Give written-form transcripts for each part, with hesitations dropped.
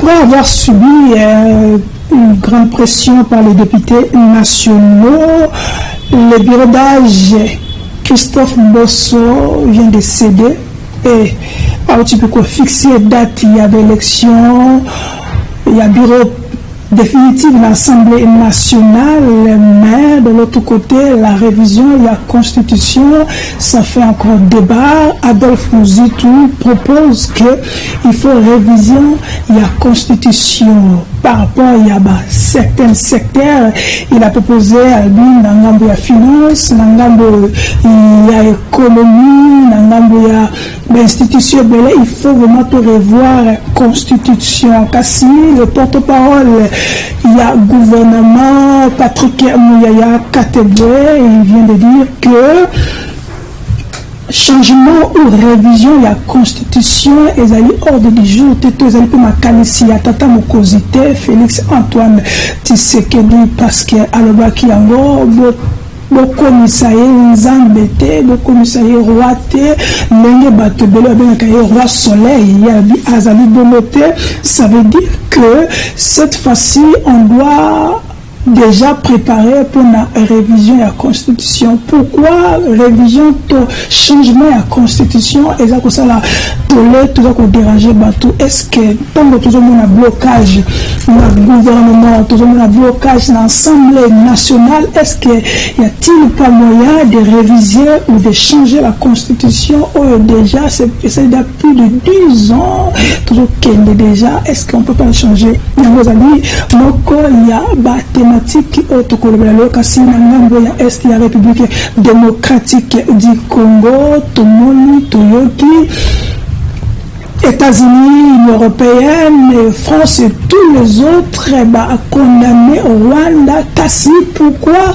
Après avoir subi une grande pression par les députés nationaux, le bureau d'âge Christophe Mbosso vient de céder et tu peux fixer date, il y a l'élection, il y a bureau définitif de l'Assemblée nationale, mais de l'autre côté, la révision de la Constitution, ça fait encore débat. Adolphe Mouzitou propose qu'il faut révision de la Constitution par rapport à certains secteurs. Il a proposé à lui, dans la finance, dans la économie, dans l'institution, il faut vraiment revoir la Constitution. Kassi, le porte-parole, il y a gouvernement, Patrick Mouyaya Katebwe, il vient de dire que changement ou révision de la Constitution est hors du jour. Ils allaient pour ma qualifier à Tata Mokozité, Félix Antoine Tshisekedi, parce que Alobaki Yango, beaucoup misaye nzambete, beaucoup misaye roité, n'engue batebele avec roi soleil, azali bomote. Ça veut dire que cette fois-ci, on doit déjà préparé pour la révision de la Constitution. Pourquoi révision, changement de la Constitution, et ça, ça la tolé, tout ça qu'on dérange bateau. Est-ce que tant que tout le monde a blocage dans le gouvernement, tout le monde a blocage dans l'Assemblée nationale, est-ce qu'il y a-t-il pas moyen de réviser ou de changer la Constitution? Oh, déjà, c'est il y a plus de 10 ans, toujours qu'elle est déjà, est-ce qu'on peut pas le changer? Il y a thématique autocoloniale kasi na ngambo ya est ya République démocratique du Congo, Tomoni, Toyoki, États-Unis, Union européenne, France et tous les autres condamnés au Rwanda. Kasi pourquoi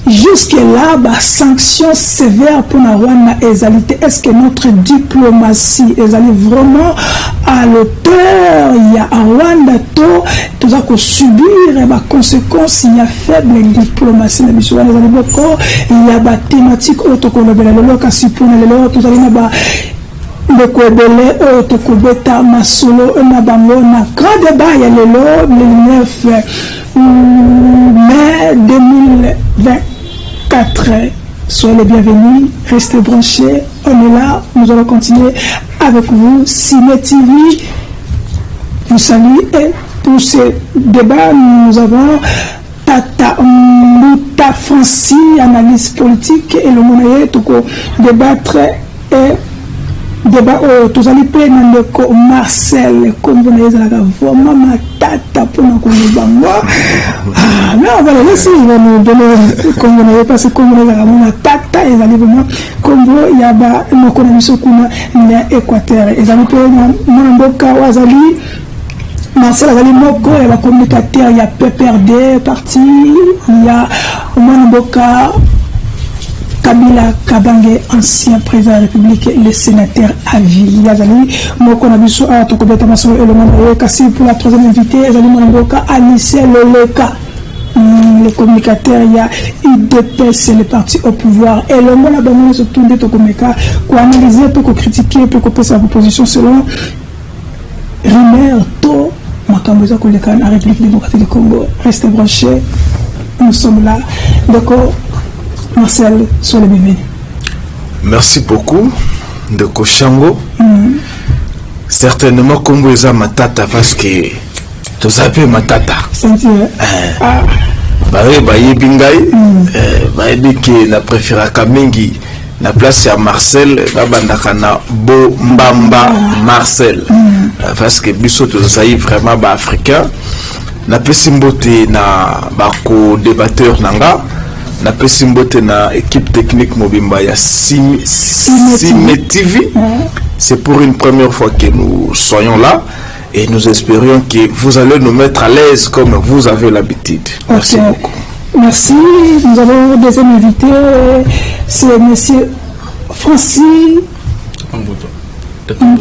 jusque-là, sanctions sévères pour la Rwanda égalité? Est-ce que notre diplomatie est vraiment à l'auteur? Il y a à Rwanda tout ça qu'on subir les conséquences. Il y a faible diplomatie. Il y a des thématiques autocoloniales. Le Kouébélé, Otokobeta, Masolo, Nabango, na grand débat, il y a le 9 mai 2024. Soyez les bienvenus, restez branchés, on est là, nous allons continuer avec vous. Ciné TV vous salue et pour ce débat, nous avons Tata Mouta Franci, analyse politique et le monnaie, tout débattre et débat tous allez prendre le Marcel comme vous n'avez vraiment ma tata pour nous connaître mais on va laisser il va nous donner comme vous n'avez pas ce comme vous n'avez ma tata et allez vraiment comme vous il y a nos connaissances qu'on a Équateur et allez prendre mon boka wazali Marcel Azali Moko et la communicateur il y a PPRD parti il y a mon boka Kabila Kabange, ancien président de la République, le sénateur à vie. Yazali, Moko Nabiso, Tokobeta Maso, et le monde Kassi pour la troisième invitée, Yazali Monboka, Alice Loleka. Le communicateur, il y a IDP, c'est le parti au pouvoir. Et le monde a besoin de tourner Tokomeka, pour analyser, pour critiquer, pour couper sa proposition selon Rimer, To, Makamboza Koleka, la République démocratique du Congo. Restez branchés, nous sommes là. D'accord. Marcel, sur le bienvenu. Merci beaucoup de Koshango. Certainement, Congo est ma tata parce que tu sais ma tata. Bingay, na préféré Kamengi, na place à Marcel, na Bo Mbamba Marcel. Parce que Bissot, tu sais vraiment africain. Na pesimbote na bako débatteur nanga. Na pesimbote na équipe technique Mobimba ya Ciné TV. C'est pour une première fois que nous soyons là et nous espérions que vous allez nous mettre à l'aise comme vous avez l'habitude. Merci beaucoup. Merci. Nous avons des invités. C'est monsieur Francis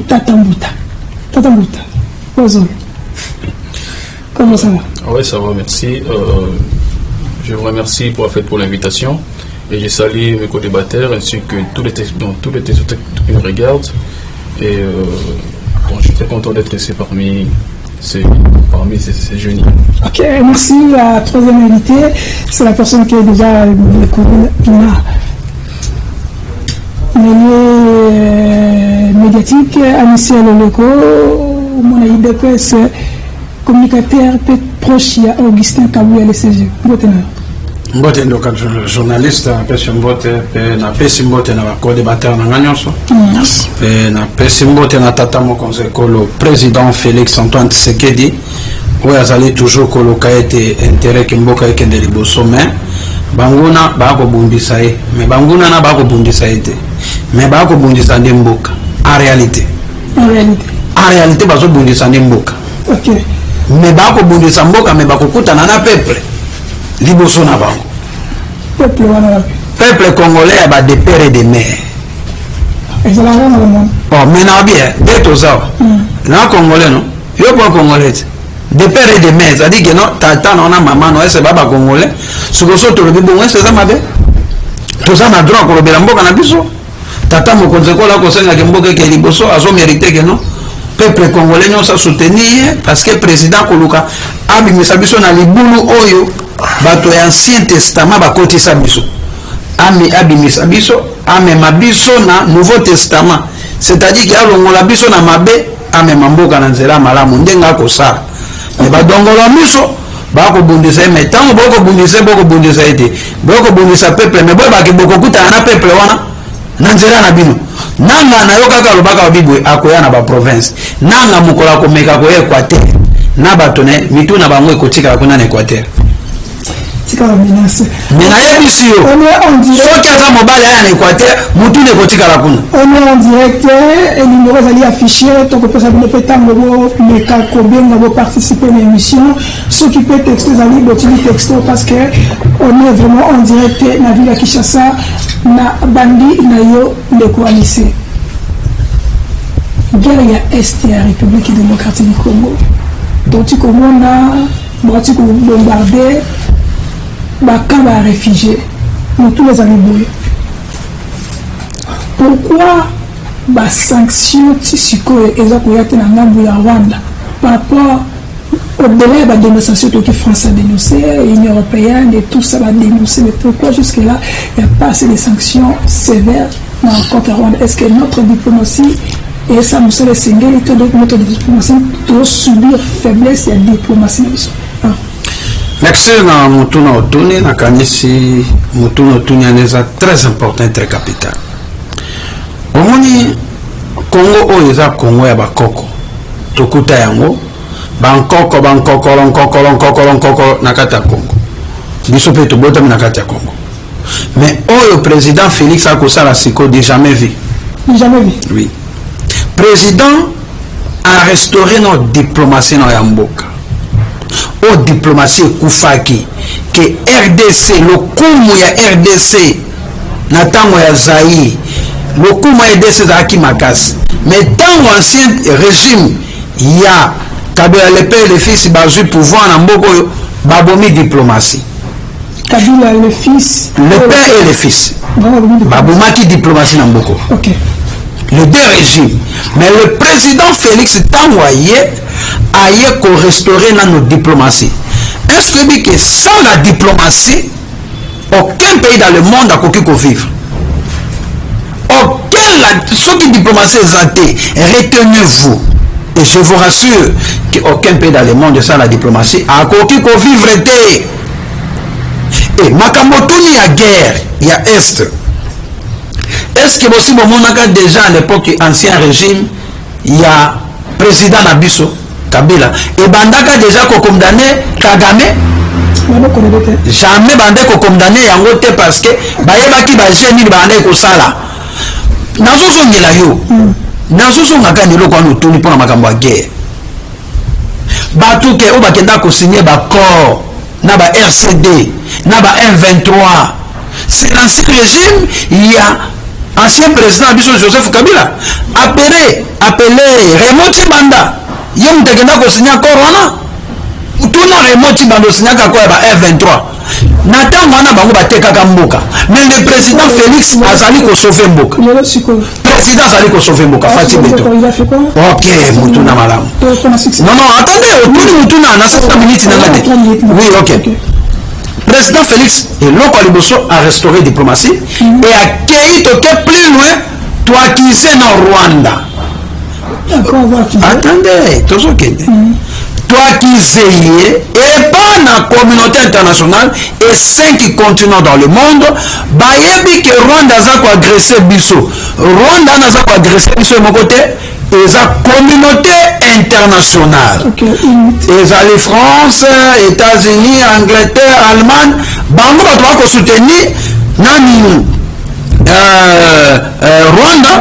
Tatambuta. Comment ça va? Oui, ça va, merci. Je vous remercie pour l'invitation et je salue mes co-débatteurs ainsi que tous les téléspectateurs qui me regardent. Et bon, je suis très content d'être ici parmi parmi ces jeunes. Ok, merci. La troisième invité, c'est la personne qui est déjà médiatique, Anissé Loleko, mon IDPS, communicateur proche à Augustin Kabouya LCG. Mbote ndo ka journaliste pesi mbote pe na pesi mbote na co-débatteur na nganyonso pe na pesi mbote na tata mokonze kolo président Félix Antoine Tshisekedi oyo azali toujours koloka ete intérêt ke mboka ekende liboso mais banguna bakobundisa ye mais banguna na bakobundisa ye te mais bakobundisa nde mboka en réalité bazobundisa nde mboka mais bakobundisa mboka mais bakokutana na peuple liboso na bango peuple congolais ba de père et de mère oh mais na bien d'être ça na congolais non yo pas congolais de père et de mère ça dit que non tata non na maman non c'est baba congolais ce que so to le bon c'est ça mabe to ça na droit ko lobela mboka na biso tata mo konzeko la ko senga ke mboka ke liboso azo mériter que non peuple congolais non ça soutenir parce que président Koluka abimisa biso na libulu oyo bato ya ancien testament bakotisa biso abimisa biso amema biso na nouveau testament c'est-à-dire que alongola biso na mabe amema mboka na nzela malamu ndenga kosala me badongola biso bakobundisa me ntango bokobundisa ete bokobundisa peuple me boyebaki bokokutana na peuple wana na nzela na bino nanga na yo kaka alobaka babibwe akoya na baprovince nanga mokolo akomeka koya Équateur na bato ne mitu na bango ekotikala kuna na Équateur mais nayebi yo soki aza mobali aya na Équateur mutu ne ekotikala kuna on est en direct et numéro ezali affiché tokopesa bino mpe ntango bomeka kobenga boparticiper na émission soki mpe texto ezali botili texto parce que on est vraiment en direct na ville ya Kinshasa na bandi na yo ndeko Anissé. Guerre ya est ya République démocratique du Congo donc tu komona boati ko bombarder bakaba réfugiés mais tous les années. Pourquoi les sanctions tisiko et zakoyate na ngambu ya Rwanda par rapport au-delà de la dénonciation que France a dénoncé, l'Union européenne et tout ça va dénoncer, mais pourquoi jusque-là il n'y a pas assez de sanctions sévères contre Rwanda? Est-ce que notre diplomatie et ça nous sert de single et notre diplomatie doit subir faiblesse et diplomatie? Merci na mutuna otuni na kanisi mutuna otuni aneza très important très capital. Omoni Congo oyo eza Congo ya bakoko tokuta yango bankoko na kati ya Congo biso pe tobotami na kati ya Congo mais oyo président Félix akosala siko de jamais vu oui président a restauré notre diplomatie na ya mboka o diplomatie kufaki que RDC lokumu ya RDC na tango ya Zaïre lokumu ya RDC zaki makasi mais tango ancien régime ya Kabila le père et le fils bazu pouvoir na mboko babomi diplomatie Kabila le fils le père et le fils babomaki diplomatie na mboko les deux régimes mais le président Félix tango aye ko restaurer notre diplomatie. Est-ce que dit que sans la diplomatie aucun pays dans le monde a pu vivre? Ceux qui diplomatie est retenez-vous et je vous rassure qu'aucun pays dans le monde sans la diplomatie a pu vivre. Et makamotoni ya guerre ya est. Est-ce que aussi bon monaka déjà à l'époque ancien régime il y a président Nabiso Kabila et bandaka déjà ko condamné Kagame jamais bandé ko condamné yango te parce que bayebaki ba jeni bandé ko sala nazoso ngela yo nazoso ngaka ndelo kwa no tuni pona makambo ya guerre batu ke o bakenda ko signer ba corps na ba RCD na ba M23 c'est l'ancien régime il y a ancien président Biso Joseph Kabila appelé Raymond Tshibanda yem tekenda ko signer corona tuna Raymond Tshibanda signer ka kwa ba M23 na tango wana bango batekaka mboka mais le président Félix azali ko sauver mboka président Zali ko sauver Mboka Fati Beto. Il a fait quoi? Ok, Mutuna Malam. Non, non, attendez, tout Mutuna, na 7 minutes na ngate. Oui, ok. Président Félix Eloko Liboso a restauré la diplomatie et a accueilli plus loin, toi qui sais dans Rwanda. Attendez, tout ce qui toi qui sais, et pas dans la communauté internationale et 5 continents dans le monde, bayebi que Rwanda a agressé Bisso. Rwanda a agressé Bisso de mon côté, et la communauté internationale. Et les France, États-Unis, Angleterre, Allemagne, bango doit soutenir nani Rwanda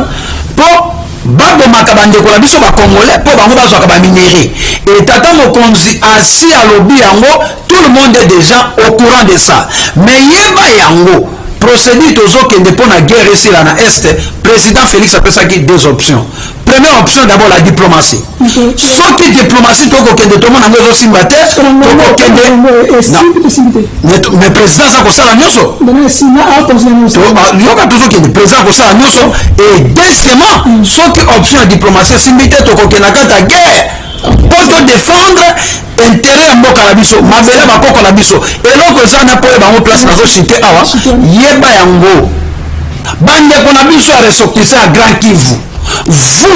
pour babo makabande ko biso ba congolais pour bango bazwa ka minéré. Et tata mokonzi assis à lobby yango, tout le monde est déjà au courant de ça. Mais yeba yango procédure toujours qui dépend de la guerre ici là dans l'Est, président Félix a fait ça qui deux options. Première option d'abord la diplomatie. Sauf que diplomatie tout que de tout le monde a besoin de se mais président ça comme ça la nyoso. Il y a toujours que le président comme ça la nyoso et deuxièmement sauf que option diplomatie simité tout que na kata guerre pour te défendre intérêt à mboka na biso mabele bakoko na biso eloko eza na poye bango place nazo cité awa yeba yango bandeko na biso ya ressortissant ya Grand Kivu vous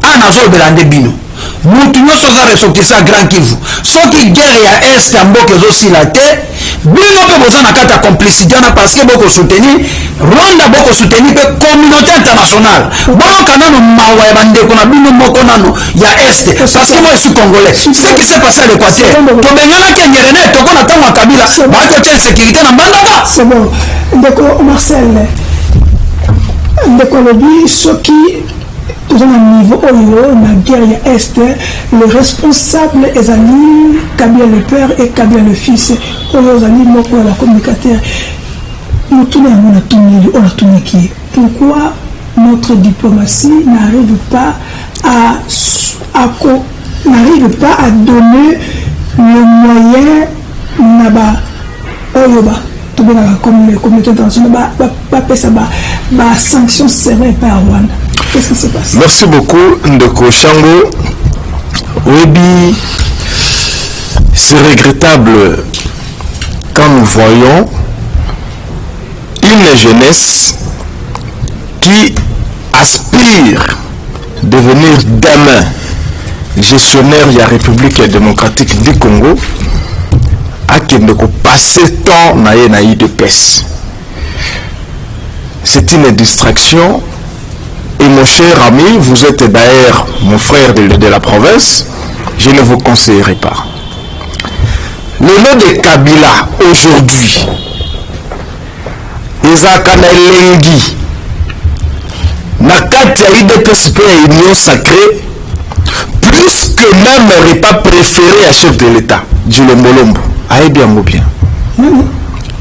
ana azobela nde bino mutu nyonso oza ressortissant ya Grand Kivu soki guerre ya est ya mboka ezosila te bino mpe boza na kati ya complicité wana parce que bokosoutenir Rwanda bokosoutenir mpe communauté internationale boyoka nano mawa ya bandeko na bino moko nano ya est parce que moi je suis congolais ce qui s'est passé à l'équateur tobenganaki ngerene toko na ntango ya kabila bakotia insécurité na mbandaka. C'est bon ndeko Marcel ndeko lobi soki dans un niveau oyo na guerre ya est le responsable ezali Kabila le père et Kabila le fils oyo ezali moko ya communicateur mutuna yango na tumeli on a tumiki pourquoi notre diplomatie n'arrive pas à donner le moyen naba oyo ba comme les communautés internationales ba sanctions sévères par Rwanda. Qu'est-ce qui se passe? Merci beaucoup Ndeko Shango. Oui, c'est regrettable quand nous voyons une jeunesse qui aspire à devenir demain gestionnaire de la République démocratique du Congo à qui ne passer temps na IDPS. C'est une distraction. Et mon cher ami, vous êtes d'ailleurs mon frère de la province, je ne vous conseillerais pas. Le nom de Kabila aujourd'hui, Ezakana Lengi, Nakatia IDPS Union sacrée, plus que même le repas préféré à chef de l'État, Djilombolombo. Aïe bien ou bien.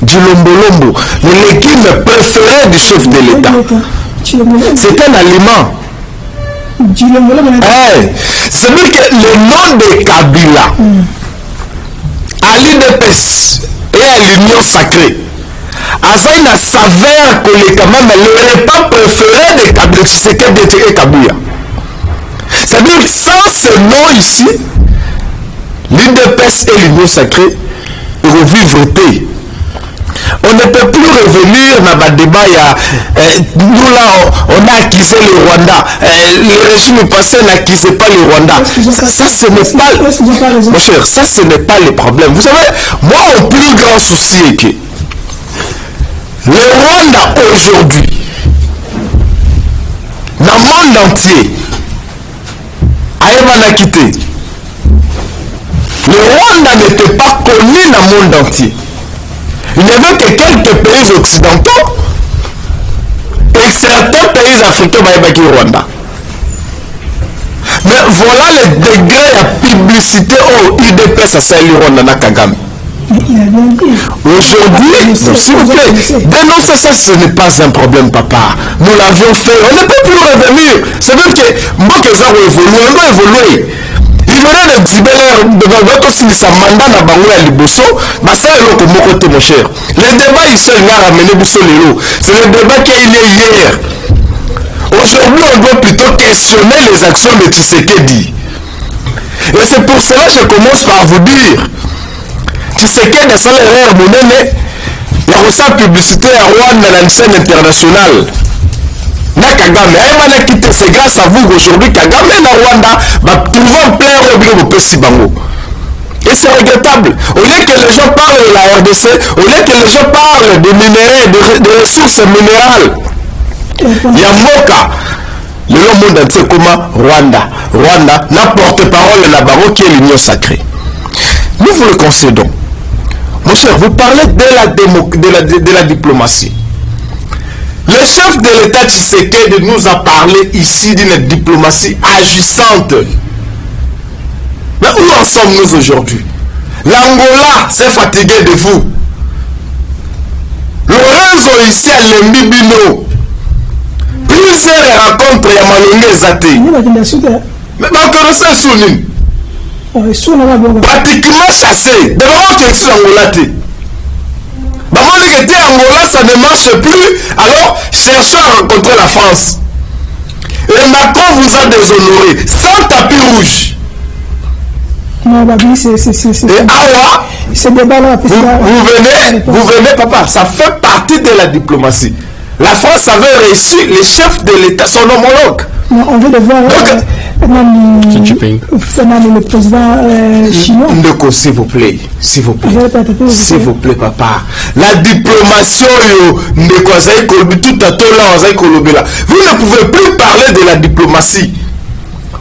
Djilombolombo, le légume préféré du chef de l'État. C'est un aliment. C'est vrai que le nom de Kabila à l'IDPS et à l'Union sacrée a une saveur que quand même le repas préféré de Kabila, c'est Kabila. C'est-à-dire que sans ce nom ici, l'IDPS et l'Union sacrée revivent paix. On ne peut plus revenir dans le débat. Nous là, on a accusé le Rwanda. Le régime passé n'accusait pas le Rwanda. Ça, ce n'est pas. Mon cher, ça, ce n'est pas le problème. Vous savez, moi, mon plus grand souci est que le Rwanda aujourd'hui, dans le monde entier, a quitté. Le Rwanda n'était pas connu dans le monde entier. Il n'y avait que quelques pays occidentaux et certains pays africains qui au Rwanda. Mais voilà le degré de publicité au IDPS à Sahel Rwanda na Kagame. Aujourd'hui, s'il vous plaît, dénoncer ça, ce n'est pas un problème, papa. Nous l'avions fait, on ne peut plus revenir. C'est vrai que moi que ça évolue, on doit évoluer. Il venait de Djibel, de sa mandat na bango ya liboso, basa eloko moko te mon cher. Le débat ici il a ramené biso lelo. C'est le débat qui est hier. Aujourd'hui, on doit plutôt questionner les actions de Tshisekedi. Et c'est pour cela que je commence par vous dire, Tshisekedi a fait l'erreur monnaie, il y a aussi la publicité à Rwanda dans la scène internationale. Na Kagame, c'est grâce à vous qu'aujourd'hui Kagame na Rwanda va trouver un plein rôle au Pessi Bango. Et c'est regrettable. Au lieu que les gens parlent de la RDC, au lieu que les gens parlent de minéraux, de ressources minérales, il y a Moka. Le monde entier comment Rwanda. Rwanda n'a porte-parole de la Baro qui est l'union sacrée. Nous vous le concédons. Mon cher, vous parlez de la diplomatie. Le chef de l'État Tshisekedi nous a parlé ici d'une diplomatie agissante. Mais où en sommes-nous aujourd'hui? L'Angola s'est fatigué de vous. Lorenzo ici à Lembibino. Plusieurs rencontres à Malonga Zate. Mais vous connaissez Sounine. Pratiquement chassé. D'abord, tu es ici l'Angola. Angola, ça ne marche plus. Alors, cherchez à rencontrer la France. Et Macron vous a déshonoré. Sans tapis rouge. Non, et Awa, vous venez, papa, ça fait partie de la diplomatie. La France avait reçu les chefs de l'État, son homologue. Non, on veut le voir. Le président chinois. Ndeko, s'il vous plaît. S'il vous plaît. S'il vous plaît, papa. La diplomatie, Ndeko, tout à là. Vous ne pouvez plus parler de la diplomatie.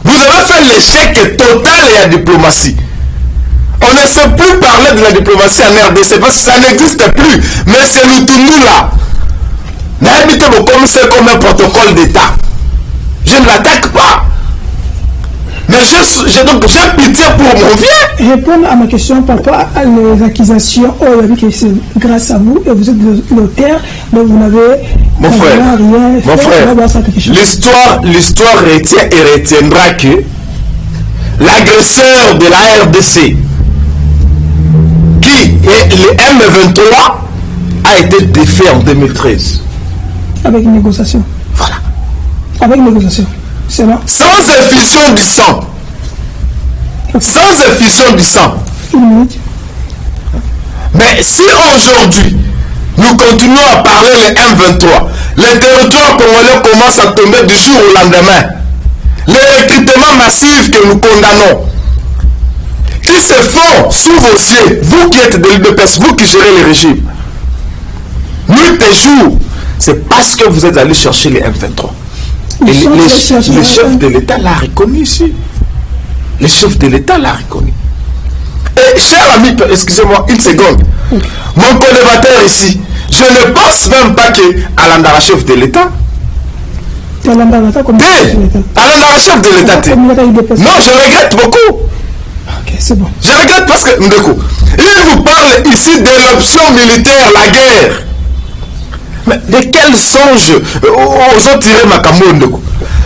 Vous avez fait l'échec total de la diplomatie. On ne sait plus parler de la diplomatie en RDC parce que ça n'existe plus. Mais c'est le Tundu là. N'habitez pas comme c'est comme un protocole d'État. Je ne l'attaque pas. Mais j'ai pitié pour mon vieux. Répondre à ma question par rapport à les accusations. Oh, il a dit que c'est grâce à vous et vous êtes l'auteur, donc vous n'avez rien fait. L'histoire retient et retiendra que l'agresseur de la RDC, qui est le M23, a été défait en 2013. Avec une négociation. Voilà. Avec une négociation. C'est là. Sans effusion du sang. Sans effusion du sang. Une minute. Mais si aujourd'hui, nous continuons à parler le M23, les territoires congolais commencent à tomber du jour au lendemain. Les recrutements massifs que nous condamnons, qui se font sous vos yeux, vous qui êtes de l'UDPS, vous qui gérez le régime, nuit et jour, c'est parce que vous êtes allé chercher les M23. Et le chef de l'État l'a reconnu ici. Le chef de l'État l'a reconnu. Et cher ami, excusez-moi une seconde, mon collébateur ici, je ne pense même pas que Alandara chef de l'État. Alandara chef de l'État. Non, je regrette beaucoup. Ok, c'est bon. Je regrette parce que Ndeko, il vous parle ici de l'option militaire, la guerre. Mais de quel songe osons tirer Makambo Ndeko?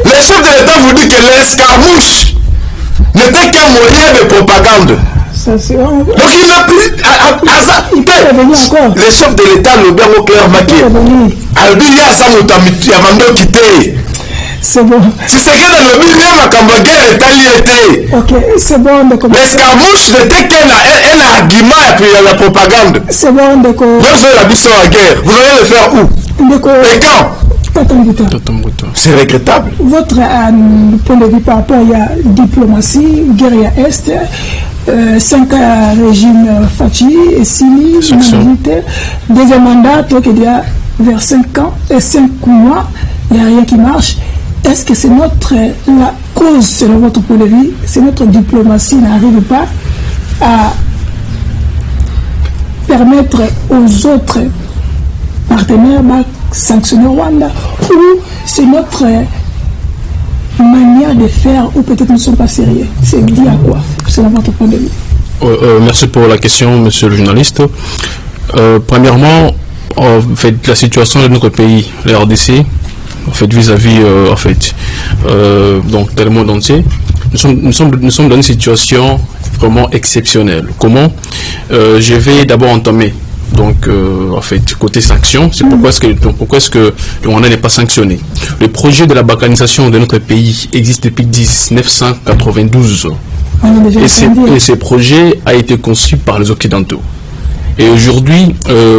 Le chef de l'État vous dit que l'escarmouche n'était qu'un moyen de propagande. Donc il n'a plus. Le chef de l'État le bien au clair maquillé. C'est bon. Si c'est que dans le milieu, ma camboguerre est alliée. Ok, c'est bon. L'escarmouche n'était qu'un argument et puis la propagande. C'est bon, d'accord. Vous avez la mission à guerre. Vous allez le faire où? Et quand? C'est regrettable. Votre point de vue par rapport à la diplomatie, guerre à Est, 5 régimes Fachi et Sini, deuxième mandat, donc il y a vers 5 ans et 5 mois, il n'y a rien qui marche. Est-ce que c'est la cause, selon votre point de vue, c'est notre diplomatie n'arrive pas à permettre aux autres partenaires de sanctionner Rwanda, ou c'est notre manière de faire, ou peut-être nous ne sommes pas sérieux? C'est dit à quoi, selon votre point de vue? Merci pour la question, monsieur le journaliste. Premièrement, en fait, la situation de notre pays, la RDC, en fait, vis-à-vis donc dans le monde entier, nous sommes dans une situation vraiment exceptionnelle. Comment? Je vais d'abord entamer donc en fait côté sanctions. C'est pourquoi est-ce que le Rwanda n'est pas sanctionné. Le projet de la balkanisation de notre pays existe depuis 1992 et ce projet a été conçu par les Occidentaux. Et aujourd'hui,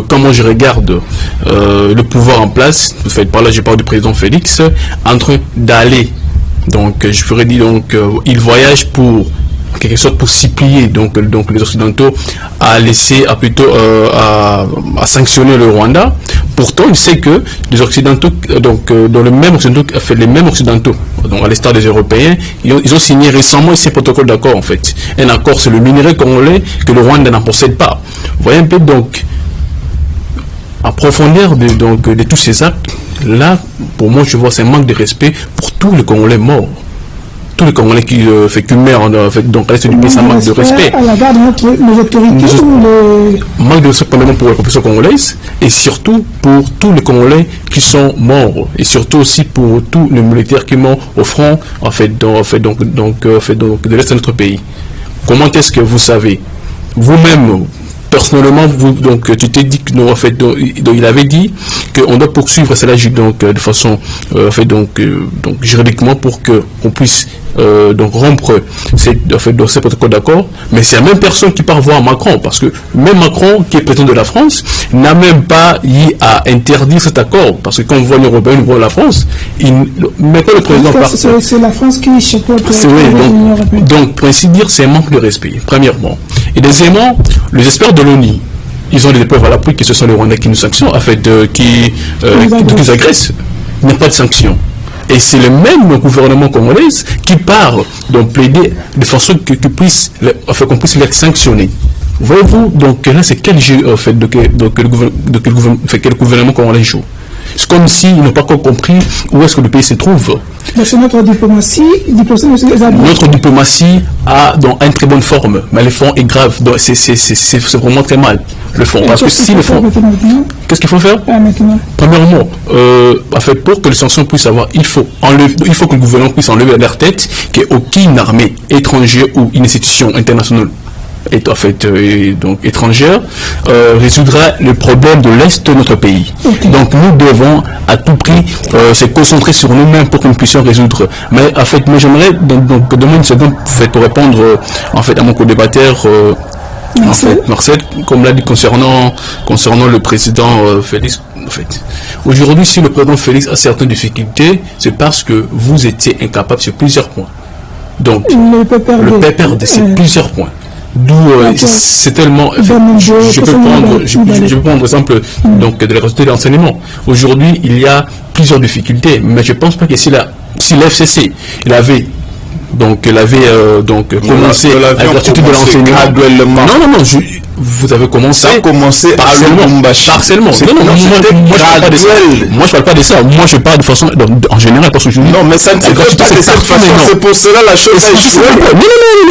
comment je regarde le pouvoir en place, en fait, par là je parle du président Félix, en train d'aller, donc je ferais dire, donc il voyage pour quelque chose pour s'y plier, donc les Occidentaux à laisser, à sanctionner le Rwanda. Pourtant, il sait que les Occidentaux, donc dans les mêmes Occidentaux, donc à l'instar des Européens, ils ont signé récemment ces protocoles d'accord en fait. Un accord sur le minerai congolais que le Rwanda n'en possède pas. Vous voyez un peu donc à profondeur de tous ces actes. Là, pour moi, je vois c'est un manque de respect pour tous les Congolais morts. Tous les Congolais qui meurent donc à l'est du pays, ça manque de respect. À la garde de nos autorités manque de respect pour la population congolaise et surtout pour tous les Congolais qui sont morts et surtout aussi pour tous les militaires qui morts au front de l'est de notre pays. Comment est-ce que vous savez vous-même? Personnellement, tu t'es dit que il avait dit qu'on doit poursuivre cela de façon juridiquement pour qu'on puisse rompre ces protocoles d'accord. Mais c'est la même personne qui part voir Macron, parce que même Macron, qui est président de la France, n'a même pas eu à interdire cet accord, parce que quand on voit l'Union européenne, on voit la France, mais quand le président part, c'est la France qui supporte l'Union européenne. Donc, pour ainsi dire, c'est un manque de respect, premièrement. Et deuxièmement, les experts de l'ONU, ils ont des preuves à l'appui que ce sont les Rwandais qui nous sanctionnent, qui nous agressent. Il n'y a pas de sanctions. Et c'est le même gouvernement congolais qui part donc plaider de façon qu'on puisse les sanctionner. Voyez-vous, donc là, c'est quel jeu quel gouvernement congolais joue. C'est comme s'ils n'ont pas encore compris où est-ce que le pays se trouve. C'est notre diplomatie. Notre diplomatie a donc une très bonne forme, mais le fond est grave. Donc c'est vraiment très mal, le fond. Parce que si le fond... Qu'est-ce qu'il faut faire premièrement, pour que les sanctions puissent avoir, il faut que le gouvernement puisse enlever leur tête qu'aucune armée étrangère ou une institution internationale étrangère résoudra le problème de l'Est de notre pays. Okay. Donc nous devons à tout prix se concentrer sur nous-mêmes pour que nous puissions résoudre. Mais moi j'aimerais demander une seconde pour répondre à mon co-débatteur Marcel, comme l'a dit concernant le président Félix. Aujourd'hui, si le président Félix a certaines difficultés, c'est parce que vous étiez incapable sur plusieurs points. Donc le PPRD, c'est plusieurs points. D'où c'est tellement. Je peux prendre l'exemple de la gratuité de l'enseignement. Aujourd'hui, il y a plusieurs difficultés, mais je ne pense pas que si l'FCC avait commencé à la gratuité de l'enseignement graduellement. Non, vous avez commencé partiellement. Moi je parle pas de ça. Moi je parle de façon en général parce que je dis non, mais ça ne se fait pas de cette façon. C'est pour cela la chose.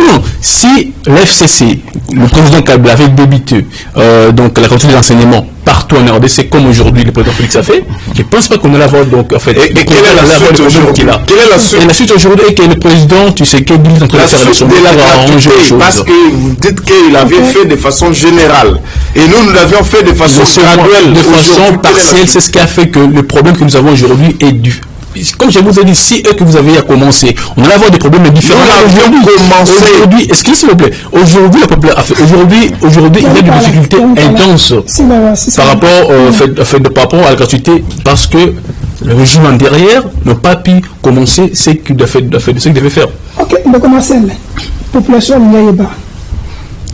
Non. Si l'FCC, le président Kabila avait débité la gratuité de l'enseignement partout en RDC comme aujourd'hui le président Félix a fait, je ne pense pas qu'on allait avoir et quelle est la suite aujourd'hui? La suite aujourd'hui est que le président, tu sais, qu'il est en train de faire la gratuité parce que vous dites qu'il avait fait de façon générale et nous l'avions fait de façon graduelle, de façon partielle. C'est ce qui a fait que le problème que nous avons aujourd'hui est dû. Comme je vous ai dit, si que vous avez à commencer, on allait avoir des problèmes différents. Aujourd'hui, excusez s'il vous plaît, aujourd'hui, il y a des difficultés intenses par rapport à la gratuité parce que le régime en derrière n'a pas pu commencer ce qu'il devait faire. Ok, donc Marcel, population Nyayeba,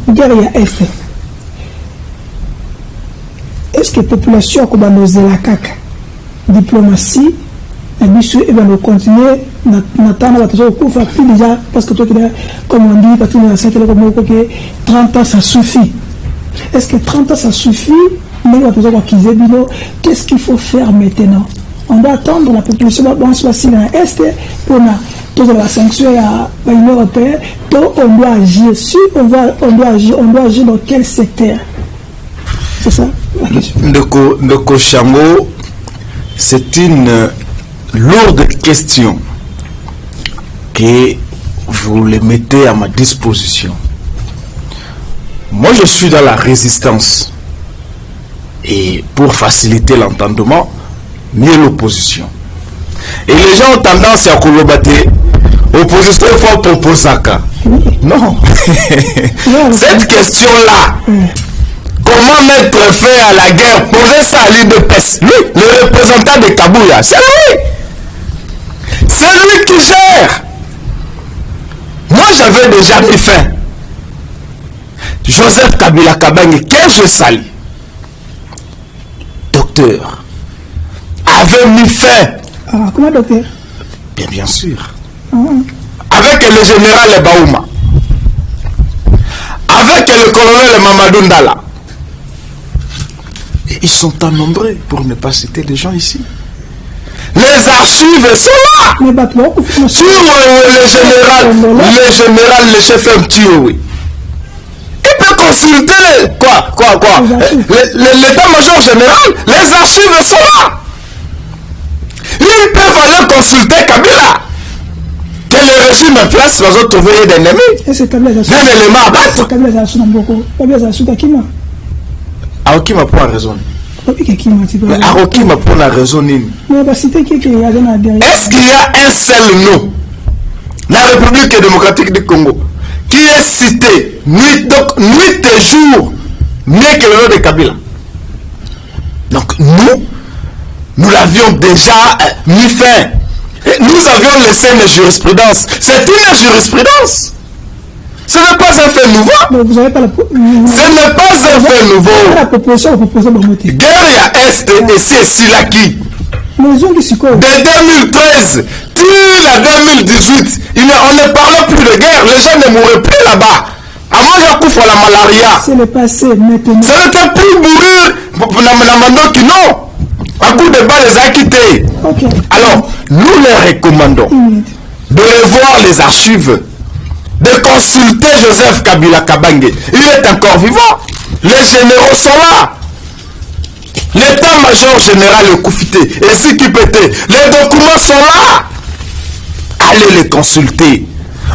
derrière F. Est-ce que la population comme nous la caca, diplomatie, et bien il va nous continuer n'attendre déjà parce que toi comme on dit parce que 30 ans ça suffit. Est-ce que 30 ans ça suffit? Mais qu'est-ce qu'il faut faire maintenant? On doit attendre la population soit si dans l'Est pour la sanction à l'Union européenne. On doit agir. Si on doit agir dans quel secteur? C'est ça la question. Ndeko Shango, c'est une lourde question que vous les mettez à ma disposition. Moi, je suis dans la résistance. Et pour faciliter l'entendement, mieux l'opposition. Et les gens ont tendance à colobater. Opposition, il faut proposer ça. Non. Cette question-là, comment mettre fin à la guerre, poser ça à l'UDPS, lui, le représentant de Kabouya, c'est lui. C'est lui qui gère. Moi, j'avais déjà mis fin. Joseph Kabila Kabange, que je salue, docteur, avait mis fin. Ah, comment docteur? Bien sûr. Avec le général Baouma, avec le colonel Mamadou Ndala. Et ils sont en nombreux, pour ne pas citer les gens ici. Les archives sont là. Sur le général, le chef Mtioui. Il peut consulter quoi l'état-major général. Les archives sont là. Ils peuvent aller consulter Kabila. Que le régime en place va trouver des ennemis. D'un élément à battre. Aokima pour la raison. Aokima pour la raison. Est-ce qu'il y a un seul nom, la République démocratique du Congo, qui est cité nuit et jour, mieux que le nom de Kabila? Donc nous l'avions déjà mis fin. Nous avions laissé une jurisprudence. C'est une jurisprudence. Ce n'est pas un fait nouveau. Ce n'est pas un fait nouveau. Guerre à Est et c'est Silaki. De 2013 à 2018, on ne parlait plus de guerre. Les gens ne mouraient plus là-bas. Avant, il y a la malaria. C'est le passé maintenant. Ça n'était plus mourir. Non. À coup de balles, les a quittés. Okay. Alors, nous les recommandons de revoir les archives, de consulter Joseph Kabila Kabange. Il est encore vivant. Les généraux sont là. L'état-major général est Koufité et Sikipete. Les documents sont là. Allez les consulter.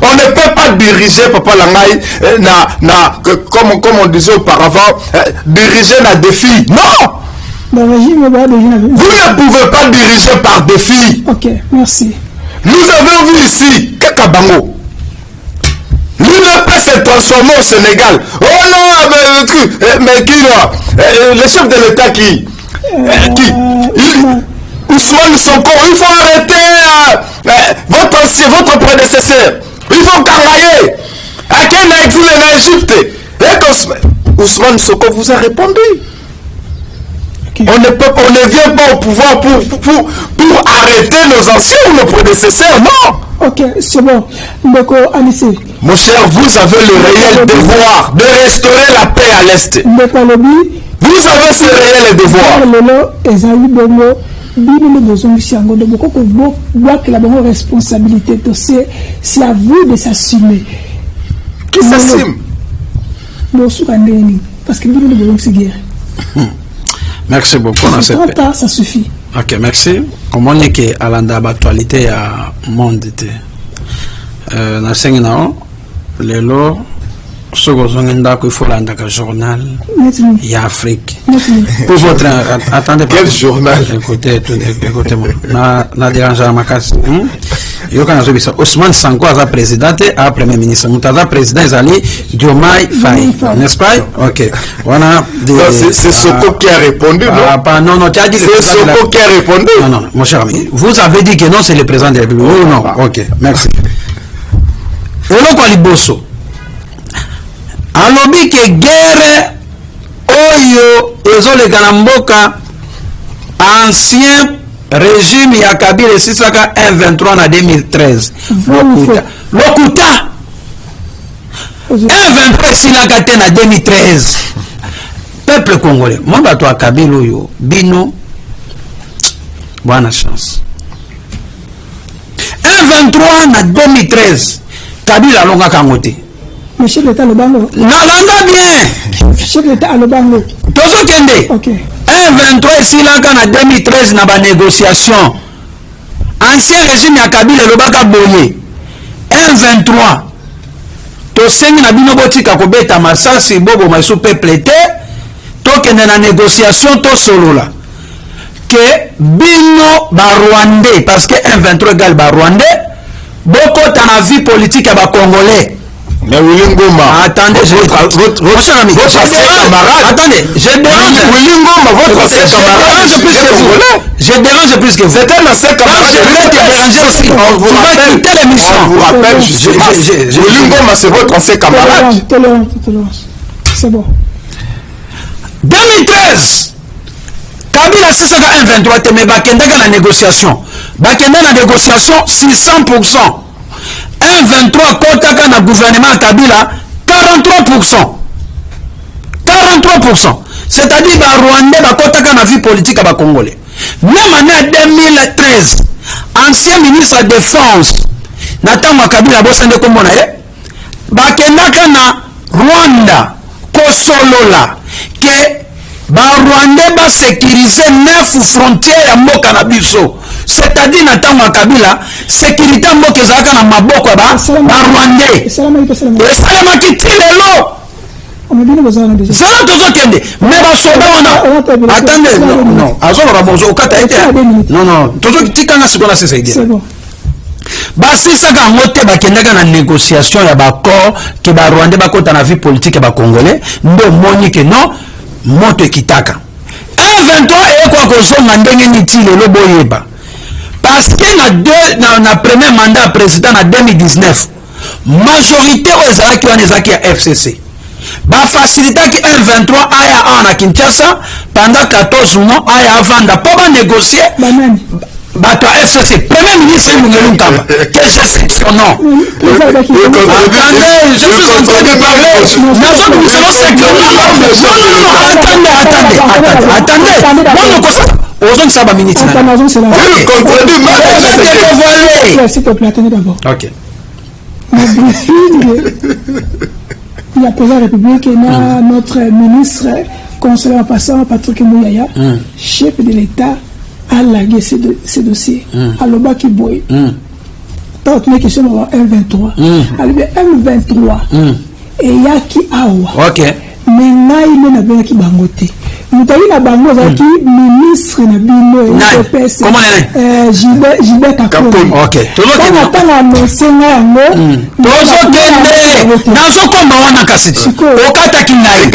On ne peut pas diriger, Papa Langaï, comme on disait auparavant, diriger un défi. Non! Vous ne pouvez pas diriger par défi. Ok, merci. Nous avons vu ici Kakabango. L'UNEP s'est transformé au Sénégal. Oh non, mais qui là? Le chef de l'État qui Ousmane Sonko, il faut arrêter votre prédécesseur. Il faut gagner. À quel exil en Égypte? Et Ousmane Sonko vous a répondu. On ne vient pas au pouvoir pour arrêter nos anciens ou nos prédécesseurs, non. Ok, c'est bon. Mon cher, vous avez le réel devoir de restaurer la paix à l'Est. Vous avez ce réel devoir. C'est à vous de s'assumer. Qui s'assume? Parce que nous devons se guérir. Merci beaucoup. Ça suffit. Ok, merci. Comme on est que à l'actualité à monde na sengina le lo sogo zonga il faut l'andaka journal et Afrique. Pour votre attendez pas. Quel journal? Écoutez-moi. Na dérange ma casse. Yo kana zo bisa Ousmane Sonko a président et premier ministre. Mutaza président Zali Diomaye Faye. N'est-ce pas? OK. Voilà c'est Sonko qui a répondu. Non, tu as dit c'est Sonko qui a répondu. Non, mon cher ami. Vous avez dit que non, c'est le président de la République. Oh non. OK. Merci. Eloko liboso. Alobi ke guerre oyo ezoleka mboka ancien régime ya Kabila Sisaka 1-23 na 2013. Lokuta 1-23 silaka te na 2013. Peuple congolais, moi bato a Kabila oyo bino bonne chance. 1-23 na 2013 Kabila longa kangote. Le chef d'État le bango. Nalanda bien. Le chef d'État le bango. Tozo kende. OK. 1-23 silaka na 2013 na ba négociation. Ancien régime ya Kabila lobaka boye. 1-23 tosengi na bino botika kobeta masasi bobo masu peuple te. tokende na négociation to solola que bino ba Rwandais parce que M23 égale ba Rwandais beaucoup dans vie politique à ba Congolais. Mais Willy Ngoma, attendez, votre ancien camarade. Attendez, je dérange. Willy Ngoma, votre ancien camarade. Je dérange plus que vous. C'est un ancien camarade. Je vais te déranger aussi. Tu vas quitter l'émission. On vous rappelle, Willy Ngoma, c'est votre ancien camarade. Tolérance. C'est bon. 2013, Kabila Sisaka M23, mais Bakendaka la négociation. Bakendaka la négociation 600%. 1,23 Kotaka na gouvernement Kabila 43%. 43%. C'est-à-dire que Rwandais Kotaka na vie politique à Congolais. Même année 2013, ancien ministre de la Défense, Nathan Kabila Bosande Komona, Bakendaka na Rwanda, Kosolola, que Rwandais va sécuriser 9 frontières à Mboka na biso. C'est-à-dire Nathan Kabila sécurité mboka ezalaka na maboko ya Rwandais. Esalama kitilelo. Zala tozokende. Mais basoda wana. Attendez, non. Azoloba bonzo okata ete. Non, tozokitikanga sikona sesa idée. C'est bon. Basisaka ngote bakendaka na négociation ya baccord ke ba Rwandais bakota na vie politique ya ba Congolais. Ndo moni ke non moto ekitaka. 23 ekwa kozonga ndenge niti lelo boyeba. Parce que na premier mandat président en 2019, majorité aux Alaki Wanezaki à FCC. Ba facilité qui 1,23 aya à Kinshasa pendant 14 mois aya avant pour négocier. Bato FCC, premier ministre Mungelu Nkamba. Que je sais son nom. Attendez, je suis en train de parler. Attendez. Ozon Saba minutes. S'il te plaît, attendez d'abord. Ok. Il y a président de la République et notre ministre conseiller en passant, Patrick Mouyaya, chef de l'État, a lagué ces dossiers. À l'Obaki Boy. Tant que les questions ont M23. M23. Et il y a qui a. Ok. Mais il y a bien qui bangoté. Nous avons la bango qui ministre na bino EPS. Comment Gilbert Kakon. Ok. Tout le monde a annoncé ngo. Nazo komba wana kasiti. Okata kingai.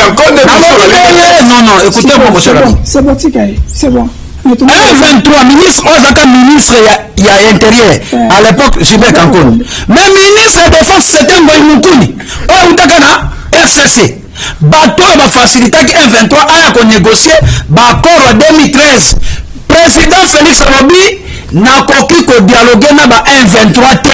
Non, écoutez-moi mon cher ami. C'est bon tikaye. C'est bon. 23 ministre Ozaka ministre il y a intérieur à l'époque Gilbert Kakon. Mais ministre de défense c'était Ngoy Mukuni. O utakana FCC. Bato va faciliter que 23 a qu'on négocier l'accord en 2013. Président Félix Robi n'a koki ko dialoguer na ba 1,23 T.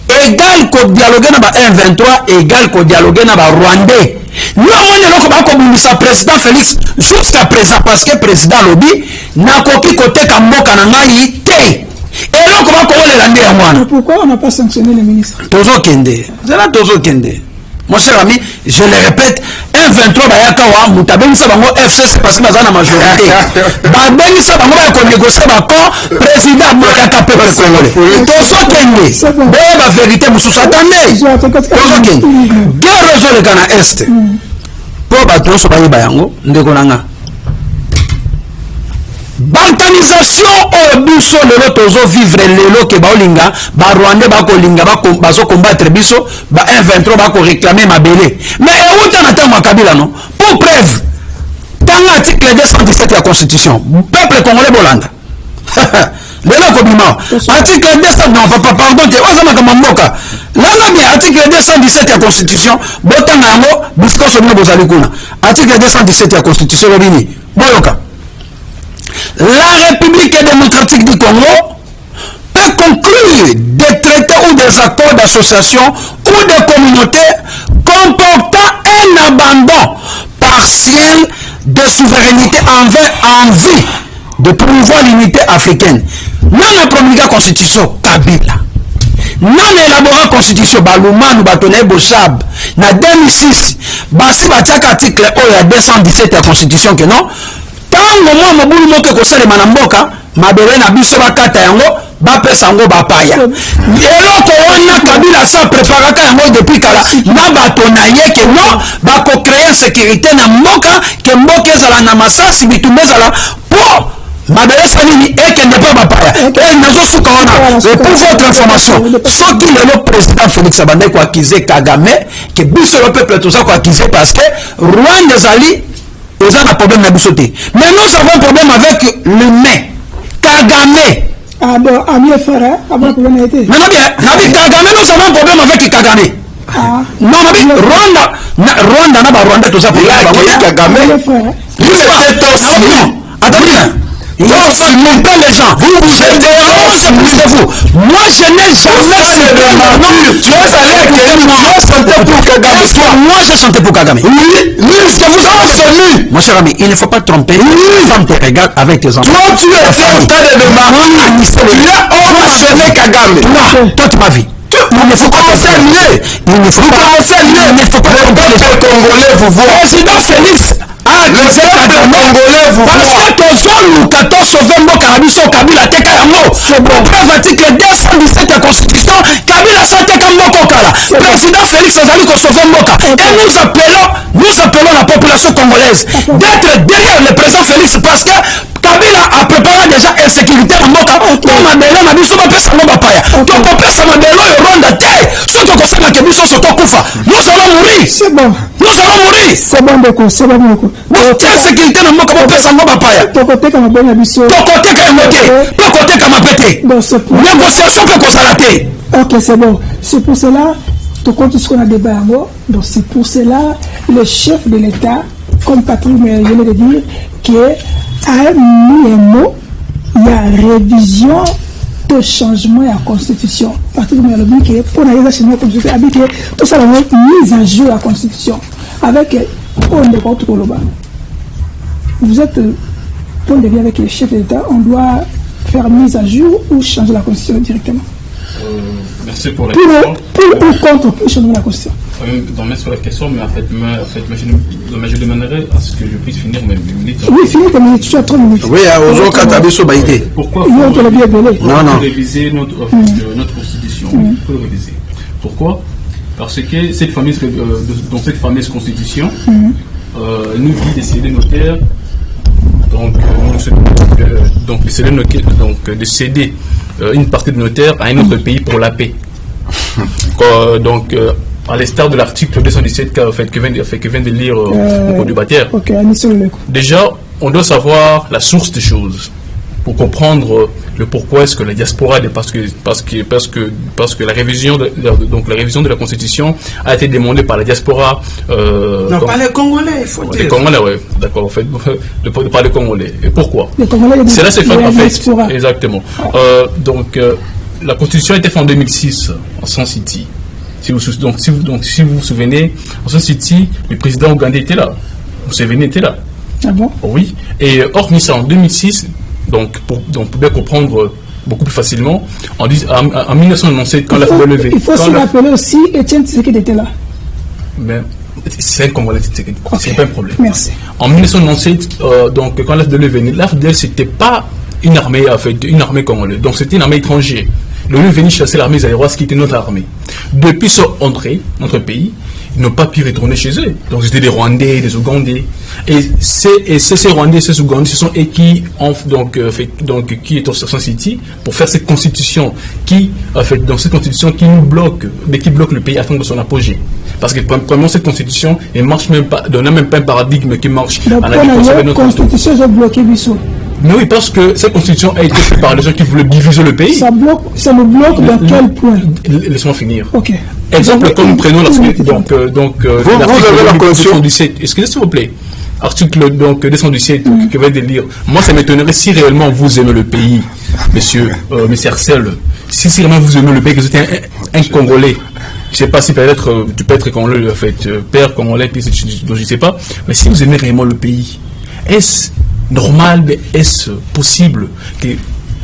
Égal ko dialoguer na ba 1,23 égal ko dialoguer na ba Rwandais. Nous on est là comme le président Félix jusqu'à présent parce que président Robi n'a koki côté kamboka na ngai T. Et là comment on les rendre à moi. Pourquoi on n'a pas sanctionné le ministre? Tozo Kende. C'est là Tozo Kende. Mon cher ami, je le répète, 1,23 bayakawa mutabengi sabango FCC parce que bazana majorité. Babengi sabango ba négocier d'accord président Makaka peuple congolais. Tozo Kende. Boya ba vérité mususu attendez. Tozo Kende. Guerre zo le kana est. Po ba tonso ba yango ndeko nanga. Balkanisation au biso lelo tozo vivre lelo ke baolinga ba Rwandais ba kolinga ba bazo combattre biso ba 1,23 ba ko réclamer mabele mais euta na tamo Kabila non pour preuve dans l'article 217 de la constitution peuple congolais bolanda lelo ko bima article 200 non papa pardon te ozama kama mboka langa bien article 217 de la constitution botanga yango bisko so bino bozali kuna article 217 de la constitution lobini boyoka. La République démocratique du Congo peut conclure des traités ou des accords d'association ou de communauté comportant un abandon partiel de souveraineté en vue de promouvoir l'unité africaine. Non la promulgation constitution Kabila. Non élaborer constitution Baluma nous bâtonner Bochab. Na 2006, basi batiaka article O ya 217 de la constitution que non. Tango moi mobulu moto ko sale manamboka mabele na biso bakata yango bapesa yango bapaya eloko wana Kabila sa préparaka yango depuis kala na bato na ye ke non bakocréer sécurité na mboka ke mboka ezala na masasi bitumba ezala po mabele salini ekende pa bapaya nazosuka wana pour votre information soki lelo président Félix abandai koakize Kagame ke biso le peuple toza koakize parce que Rwanda ezali eza na problème na biso te mais nous avons un problème avec l'humain Kagame. Ah bon, ami frère, avant que vous n'ayez été. Mais non, bien, Kagame, nous avons un problème avec Kagame. Ah. Non, mais Rwanda, n'a pas Rwanda, tout ça pour Kagame. Attends bien. Il faut monter les gens. Vous êtes vous. Moi, je n'ai jamais chanté pour Kagame. Moi, je chantais pour Kagame. Oui, ce que vous avez connu. Mon cher ami, il ne faut pas tromper. Femme te regarde avec tes enfants. Toi, tu es en train de me ovationner Kagame. Toi, tu m'as vu. Il ne faut pas commencer à lier. Il ne faut pas tromper les gens congolais. Vous voyez. Président Félix. Ah, le peuple congolais, vous voyez. Parce que nous 14 novembre, Karabiso, Kabila, Teka Yango. Preuve article 217 de la Constitution, Kabila, Teka Moko Kala. Président Félix Azali Kosovo Moka. Et nous appelons la population congolaise d'être derrière le président Félix parce que Kabila a préparé déjà insécurité en Moka. Comme Amela, Mabiso, Mapesa, Mopaya. Donc, on peut s'améliorer le Rwanda. Surtout qu'on fait que Biso Sotokufa. Nous allons mourir. C'est bon. Nous allons mourir. C'est bon, d'accord. C'est bon, d'accord. Donc, insécurité en Moka, on peut s'en Mopaya. Ton côté, comme on a Biso. Ton côté, comme on a Ton côté, comme on a pété. Négociation peut qu'on s'arrête. Ok, c'est bon. C'est pour cela, tout compte ce qu'on a débat avant. Donc, c'est pour cela, le chef de l'État, comme Patrick vient de dire, qui a mis un mot, il y a révision de changement à la Constitution. Patrick vient de dire que pour la révision de la Constitution, tout ça va être mise à jour à la Constitution. Avec vous êtes, pour le avec le chef de l'État, on doit faire mise à jour ou changer la Constitution directement. Merci pour la question. Pour ou contre changer la Constitution. Sur la question, mais je demanderai à ce que je puisse finir mes minutes. Oui, finis tes minutes, tu as 3 minutes. Oui, pourquoi réviser notre constitution? Il faut le réviser. Pourquoi? Parce que cette fameuse constitution nous dit de céder nos terres, de céder une partie de nos terres à un autre pays pour la paix. À l'instar de l'article 217 que vient de lire le co-débatteur. Déjà, on doit savoir la source des choses pour comprendre le pourquoi est-ce que la diaspora, parce que la révision de la Constitution a été demandée par la diaspora. Non, pas les Congolais, il faut dire. Les Congolais, oui, d'accord, en fait, pas les Congolais. Et pourquoi? C'est là, c'est fait, en fait, exactement. La Constitution a été faite en 2006 en Sun City. Si vous vous souvenez, en Sun City, le président ougandais était là. Museveni était là. Ah bon? Oui. Et hormis ça, en 2006, pour bien comprendre beaucoup plus facilement, en 1997, quand la FDLV... Il faut se rappeler aussi, Etienne Tshisekedi était là. Mais c'est un Congolais, c'est pas un problème. Merci. En 1997, quand la FDLV venait, la FDL, c'était pas une armée congolaise, donc c'était une armée étrangère. Le lieu venu chasser l'armée zaïroise qui était notre armée. Depuis son entrée, notre pays, ils n'ont pas pu retourner chez eux. Donc c'était des Rwandais, des Ougandais. Et ces Rwandais, ces Ougandais, ce sont eux qui qui est au Sun City pour faire cette constitution qui nous bloque, mais qui bloque le pays afin de son apogée. Parce que premièrement, cette constitution, elle marche même pas, n'a même pas un paradigme qui marche. Donc, la constitution est bloquée, Bissot. Mais oui, parce que cette constitution a été faite par les gens qui voulaient diviser le pays. Ça me bloque dans quel point? Laisse-moi finir. Ok. Exemple, comme nous prenons l'article vous avez la constitution 217. Excusez s'il vous plaît. Article 217 que va de lire. Moi, ça m'étonnerait si réellement vous aimez le pays, monsieur Arcel. Si réellement vous aimez le pays, que vous êtes un Congolais. Je ne sais pas si peut-être tu peux être Congolais, en fait, père Congolais, puis je ne sais pas. Mais si vous aimez réellement le pays, est-ce normal, mais est-ce possible que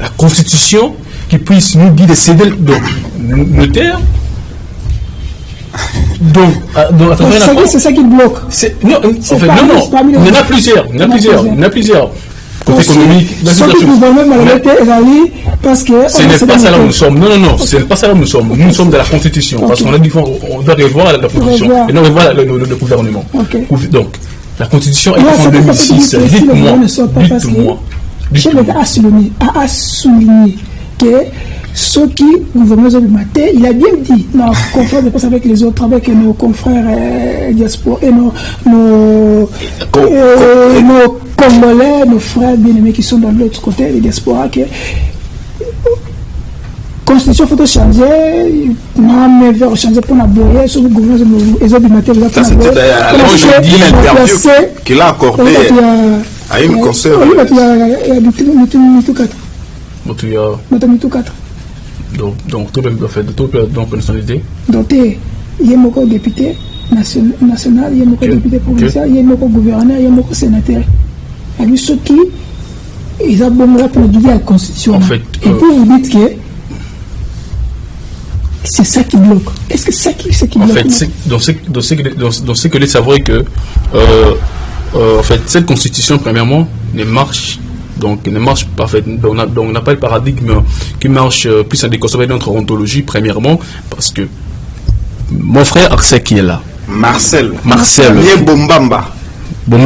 la Constitution qui puisse nous dire de céder nos terres? Donc, c'est ça qui bloque. Non, en fait, non, il y en a plusieurs. côté économique. Ce que nous voulons malheureusement parce que... Ce n'est pas ça là où nous sommes. Non, ce n'est pas ça là où nous sommes. Nous sommes dans la Constitution. Parce qu'on a dit qu'on doit revoir la Constitution et non revoir le gouvernement. Donc, la Constitution est en 2006. Dites-moi. Je vais souligner que ce qui gouvernement de matin, il a bien dit, non, confrères de avec les autres, avec nos confrères diaspora et nos Congolais, nos frères bien-aimés qui sont dans l'autre côté, les diaspora, que Constitution faut changer, mais vers changer pour aboyer sur le gouvernement des autres du matin. Ça c'était l'interview qu'il a accordé à une consoeur. Donc, tout le fait de toute la personnalité. Donc, il y a beaucoup de députés nationaux, il y a beaucoup de députés provinciaux, il y a beaucoup de gouverneurs, il y a beaucoup de sénateurs. Il y a ceux qui ils ont bon pour guider la Constitution. En fait, et puis vous dites que c'est ça qui bloque. Est-ce que c'est ça qui bloque? En fait, dans ce que les savoir que en fait, cette Constitution, premièrement, ne marche pas. En fait, on n'a pas le paradigme qui marche plus en déconstruction de notre ontologie, premièrement, parce que mon frère Arsène qui est là. Marcel. Bombamba, donc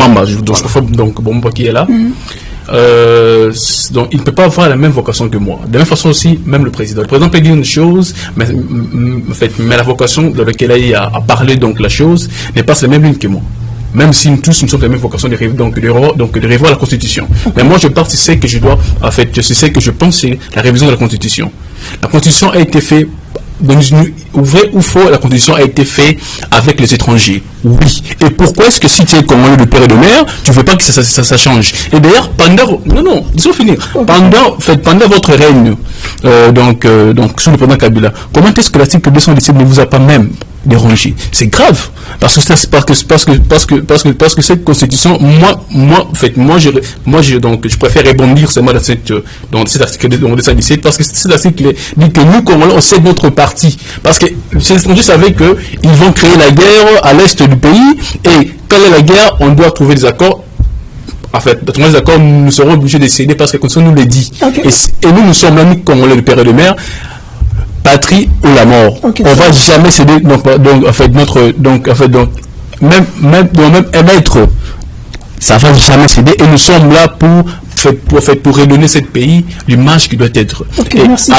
Bombamba qui est là. Donc il ne peut pas avoir la même vocation que moi. De la même façon aussi, même le président. Le président peut dire une chose, mais la vocation dans laquelle il a parlé, donc la chose, n'est pas la même ligne que moi. Même si nous tous nous sommes de la même vocation de revoir la Constitution. Mais moi je pars, c'est que je dois, en fait, je sais que je pense c'est la révision de la Constitution. La Constitution a été faite, vrai ou faux, la Constitution a été faite avec les étrangers. Oui. Et pourquoi est-ce que si tu es Congolais de père et de mère, tu ne veux pas que ça change? Et d'ailleurs, pendant votre règne, donc sous le président Kabila, comment est-ce que l'article 217 ne vous a pas même dérangé? C'est grave. Parce que cette constitution, je préfère rebondir seulement dans cet article 217 parce que cet article dit que nous, Congolais, on cède notre parti. Parce que ces étrangers savaient qu'ils vont créer la guerre à l'est du pays et quand il y a la guerre, on doit trouver des accords. En fait, dans les accords, nous serons obligés de céder parce que la Constitution nous le dit. Okay. Et nous sommes là, nous, Congolais, le père et de mère, patrie ou la mort. Okay. On va jamais céder. Donc même émettre, ça va jamais céder. Et nous sommes là pour redonner ce pays l'image qui doit être. Okay, et merci,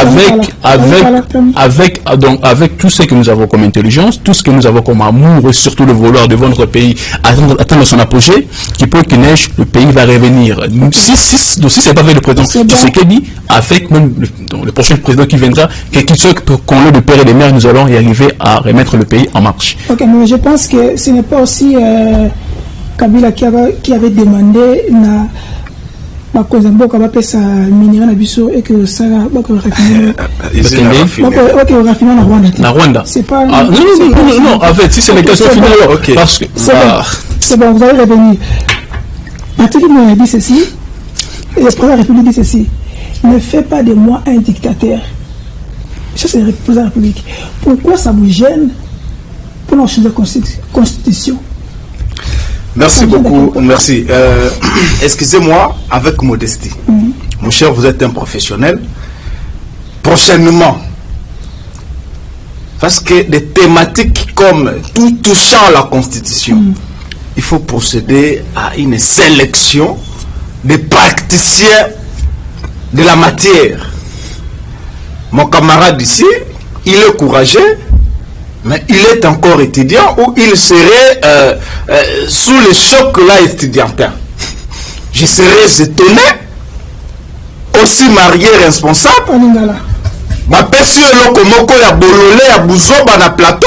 avec tout ce que nous avons comme intelligence, tout ce que nous avons comme amour et surtout le vouloir de notre pays atteindre son apogée, qui peut qu'il neige, le pays va revenir. Si c'est pas avec le président Tshisekedi, avec même le prochain président qui viendra, quelque chose qu'on ait de père et de mère, nous allons y arriver à remettre le pays en marche. Ok, mais je pense que ce n'est pas aussi Kabila qui avait demandé et que ça na Rwanda. C'est pas non, en fait, si c'est la question finale, ok. Parce que c'est bon, vous allez revenir. Patrick a dit ceci, et le président de la République dit ceci: ne fais pas de moi un dictateur. Ça, c'est le président de la République. Pourquoi ça vous gêne pour nous changer la Constitution? Merci beaucoup, merci. Excusez-moi, avec modestie. Mon cher, vous êtes un professionnel. Prochainement, parce que des thématiques comme tout touchant la Constitution, il faut procéder à une sélection des praticiens de la matière. Mon camarade ici, il est courageux, mais il est encore étudiant ou il serait sous le choc là étudiantin. Je serais étonné, aussi marié responsable. Ma personne lokomoko ya bololé ya buzoba na plateau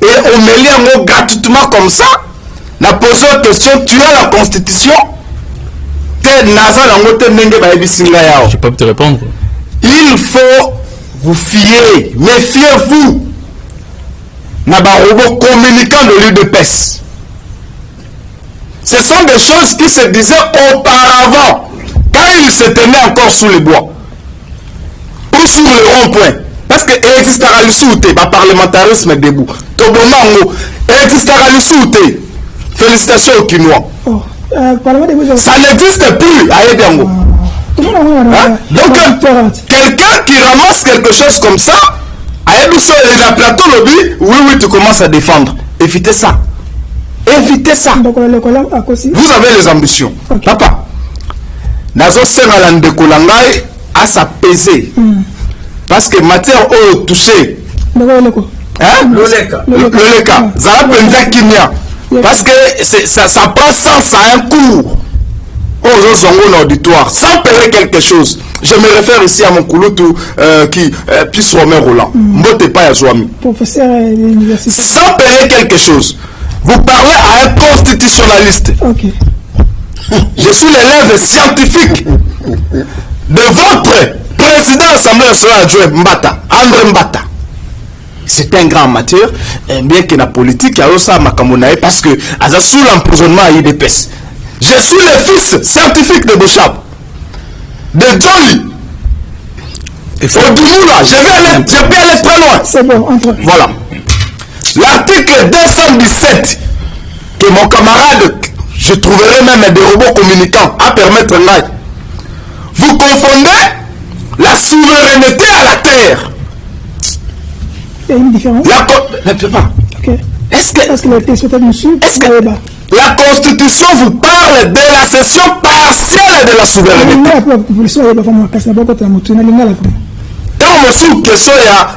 et on me lit gratuitement comme ça. La pose une question, tu as la Constitution? Je peux pas te répondre. Il faut vous fier, méfiez-vous. Nabarobo communicant de l'UDPS. Ce sont des choses qui se disaient auparavant, quand ils se tenaient encore sous les bois ou sur le rond-point. Parce que le parlementarisme debout. Tobomango, félicitations aux Kinois. Ça n'existe plus à Ebiango. Hein? Donc, quelqu'un qui ramasse quelque chose comme ça, à Ebiso et la plateau lobby, oui, tu commences à défendre. Évitez ça. Évitez ça. Vous avez les ambitions. Okay. Papa, Nazo Sengalan de Kolangai a sa pesée. Parce que matière au touché. Hein? Le cas. Ça a kimia. Parce que ça prend sens à un cours. Aux gens auditoire, sans payer quelque chose. Je me réfère ici à mon couloutou qui puisse Romain Roland. Mbote pas Yazouami. Professeur à l'université. Sans payer quelque chose. Vous parlez à un constitutionnaliste. Okay. Je suis l'élève scientifique de votre président de l'Assemblée nationale adjoint Mbata, André Mbata. C'est un grand amateur, bien que la politique a aussi Makamonae parce que sous l'emprisonnement à IDPS. Je suis le fils scientifique de Bouchab, de Johnny. Odoumoula, je peux aller très loin. C'est bon, entre. Voilà. L'article 217, que mon camarade, je trouverai même des robots communicants à permettre là. Vous confondez la souveraineté à la terre. Il y a une différence. Ne peut pas. Okay. Est-ce que le texte peut être monsieur? Est-ce que la Constitution vous parle de la cession partielle de la souveraineté? Quand monsieur question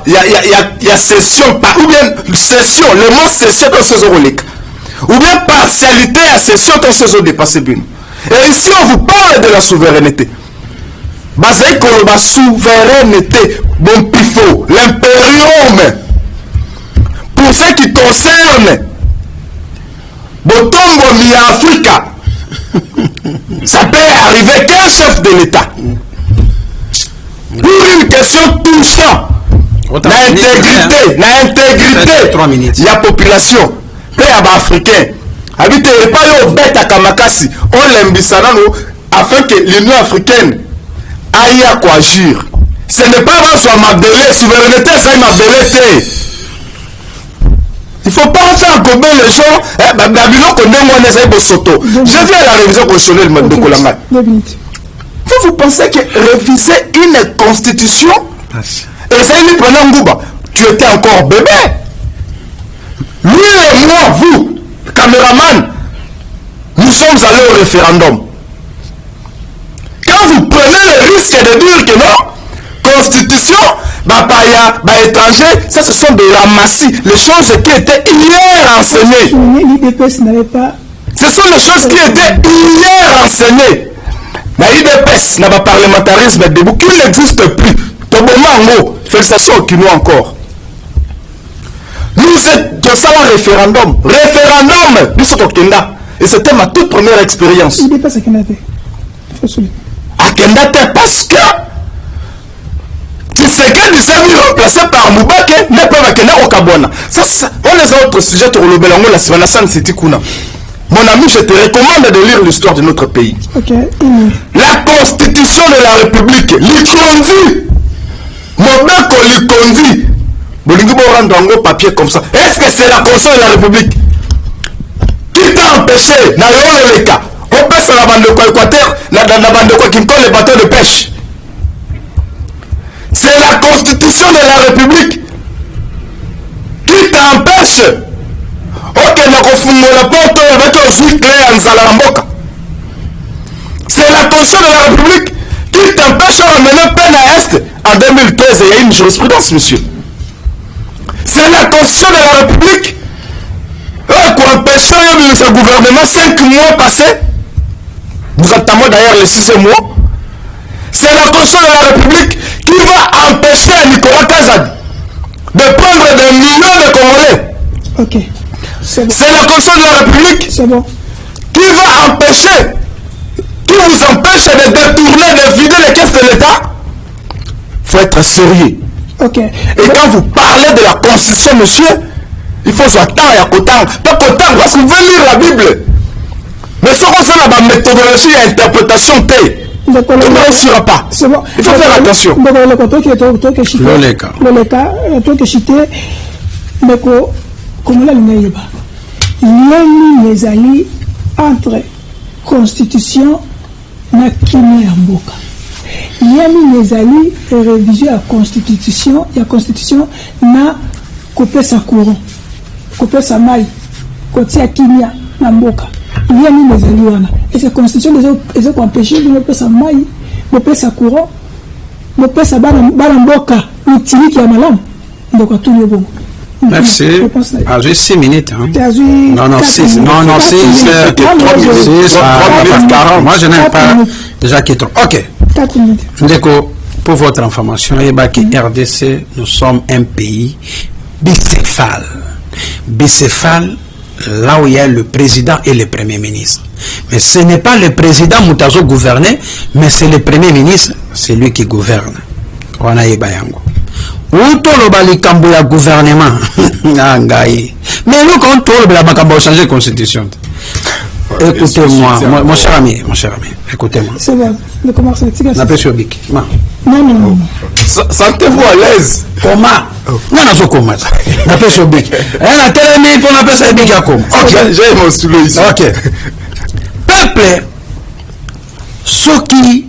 il y a cession ou bien cession, le mot cession dans ces oroliques, ou bien partialité à cession dans ces eaux dépassées. Et ici on vous parle de la souveraineté. Basé sur la souveraineté, bon pifo, l'impérium. Pour ce qui concerne Botombo mi-Africa, ça peut arriver qu'un chef de l'État. Pour une question touchant l'intégrité de la population, pays africain, habité pas au bête à Kamakasi, on l'embissana afin que l'Union africaine aille à quoi agir. Ce n'est pas ma belle souveraineté, c'est ma belle. Il ne faut pas faire gober les gens. Je viens à la révision constitutionnelle de Kolamai. Vous pensez que réviser une constitution, et ça lui prenait un goût, tu étais encore bébé. Lui et moi, vous, caméraman, nous sommes allés au référendum. Quand vous prenez le risque de dire que non, constitution, étranger, ça ce sont des ramassis, les choses qui étaient hier enseignées. Ce sont les choses qui étaient hier enseignées. L'IDPS n'a pas parlementarisme debout, qui n'existe plus. Tobomango, félicitations au Kino encore. Nous sommes un référendum. Référendum, nous sommes au Kenda. Et c'était ma toute première expérience. l'IDPS à Kenda. À Kenda, parce que Tshisekedi s'est vu remplacé par Moubake, n'est pas Kenda au Kabwana. Ça, on les autres sujets pour le Belango, la Sivanasan, c'était Kuna. Mon ami, je te recommande de lire l'histoire de notre pays. Okay. La constitution de la République, l'Ikondi, Mobeko l'Ikondi, Bolingibo rendre un papier comme ça. Est-ce que c'est la constitution de la République qui t'a empêché, dans le cas, on pêche la bande de Équateur, la bande de quoi qui colle les bateaux de pêche? C'est la constitution de la République qui t'empêche. C'est la constitution de la République qui t'empêche de mener peine à Est. En 2013, il y a une jurisprudence, monsieur. C'est la constitution de la République qui empêche ce gouvernement 5 mois passés. Nous entamons d'ailleurs les 6e mois. C'est la constitution de la République qui va empêcher Nicolas Kazad de prendre des millions de Congolais. Ok. C'est la constitution de la République qui va empêcher, qui vous empêche de détourner, de vider les caisses de l'État. Il faut être sérieux. Okay. Et quand vous parlez de la constitution, monsieur, il faut s'attendre à Kotan. Pas Kotan, parce que vous pouvez lire la Bible. Mais ce qu'on fait la méthodologie et interprétation, tu ne réussiras pas. Bon. Il faut faire attention. Comment la ligne est lien les alliés entre constitution na kimia ya mboka yami nezali révision ya constitution na kopesa courant kopesa mai kotia kimia na mboka yami nezali wana et cette constitution les ont empêché de pesa mai de pesa courant de pesa bana mboka utiliki ya malamu donc à tout niveau. Merci. Ah, j'ai 6 minutes. Hein. Non, 6. Non, 6. 3 minutes. 40. Moi, je n'aime pas déjà qui est trop. Ok. 4 minutes. Ndeko, pour votre information, RDC, nous sommes un pays bicéphale. Bicéphale, là où il y a le président et le premier ministre. Mais ce n'est pas le président Moutazo gouverner, mais c'est le premier ministre, c'est lui qui gouverne. On a Bayango. Où tout le balikambo ya gouvernement mais nous quand tout le balikambo changer la constitution. Écoutez-moi, mon cher ami, écoutez-moi. C'est bon, le commence à pas sur Bic. Non. Sentez-vous à l'aise. Comment? Non, non, comment? N'a pas sur Bic. La télé, pour n'appeler ça Bic à comme. Ok. J'ai mon stylo ici. Ok. Peuple, ceux qui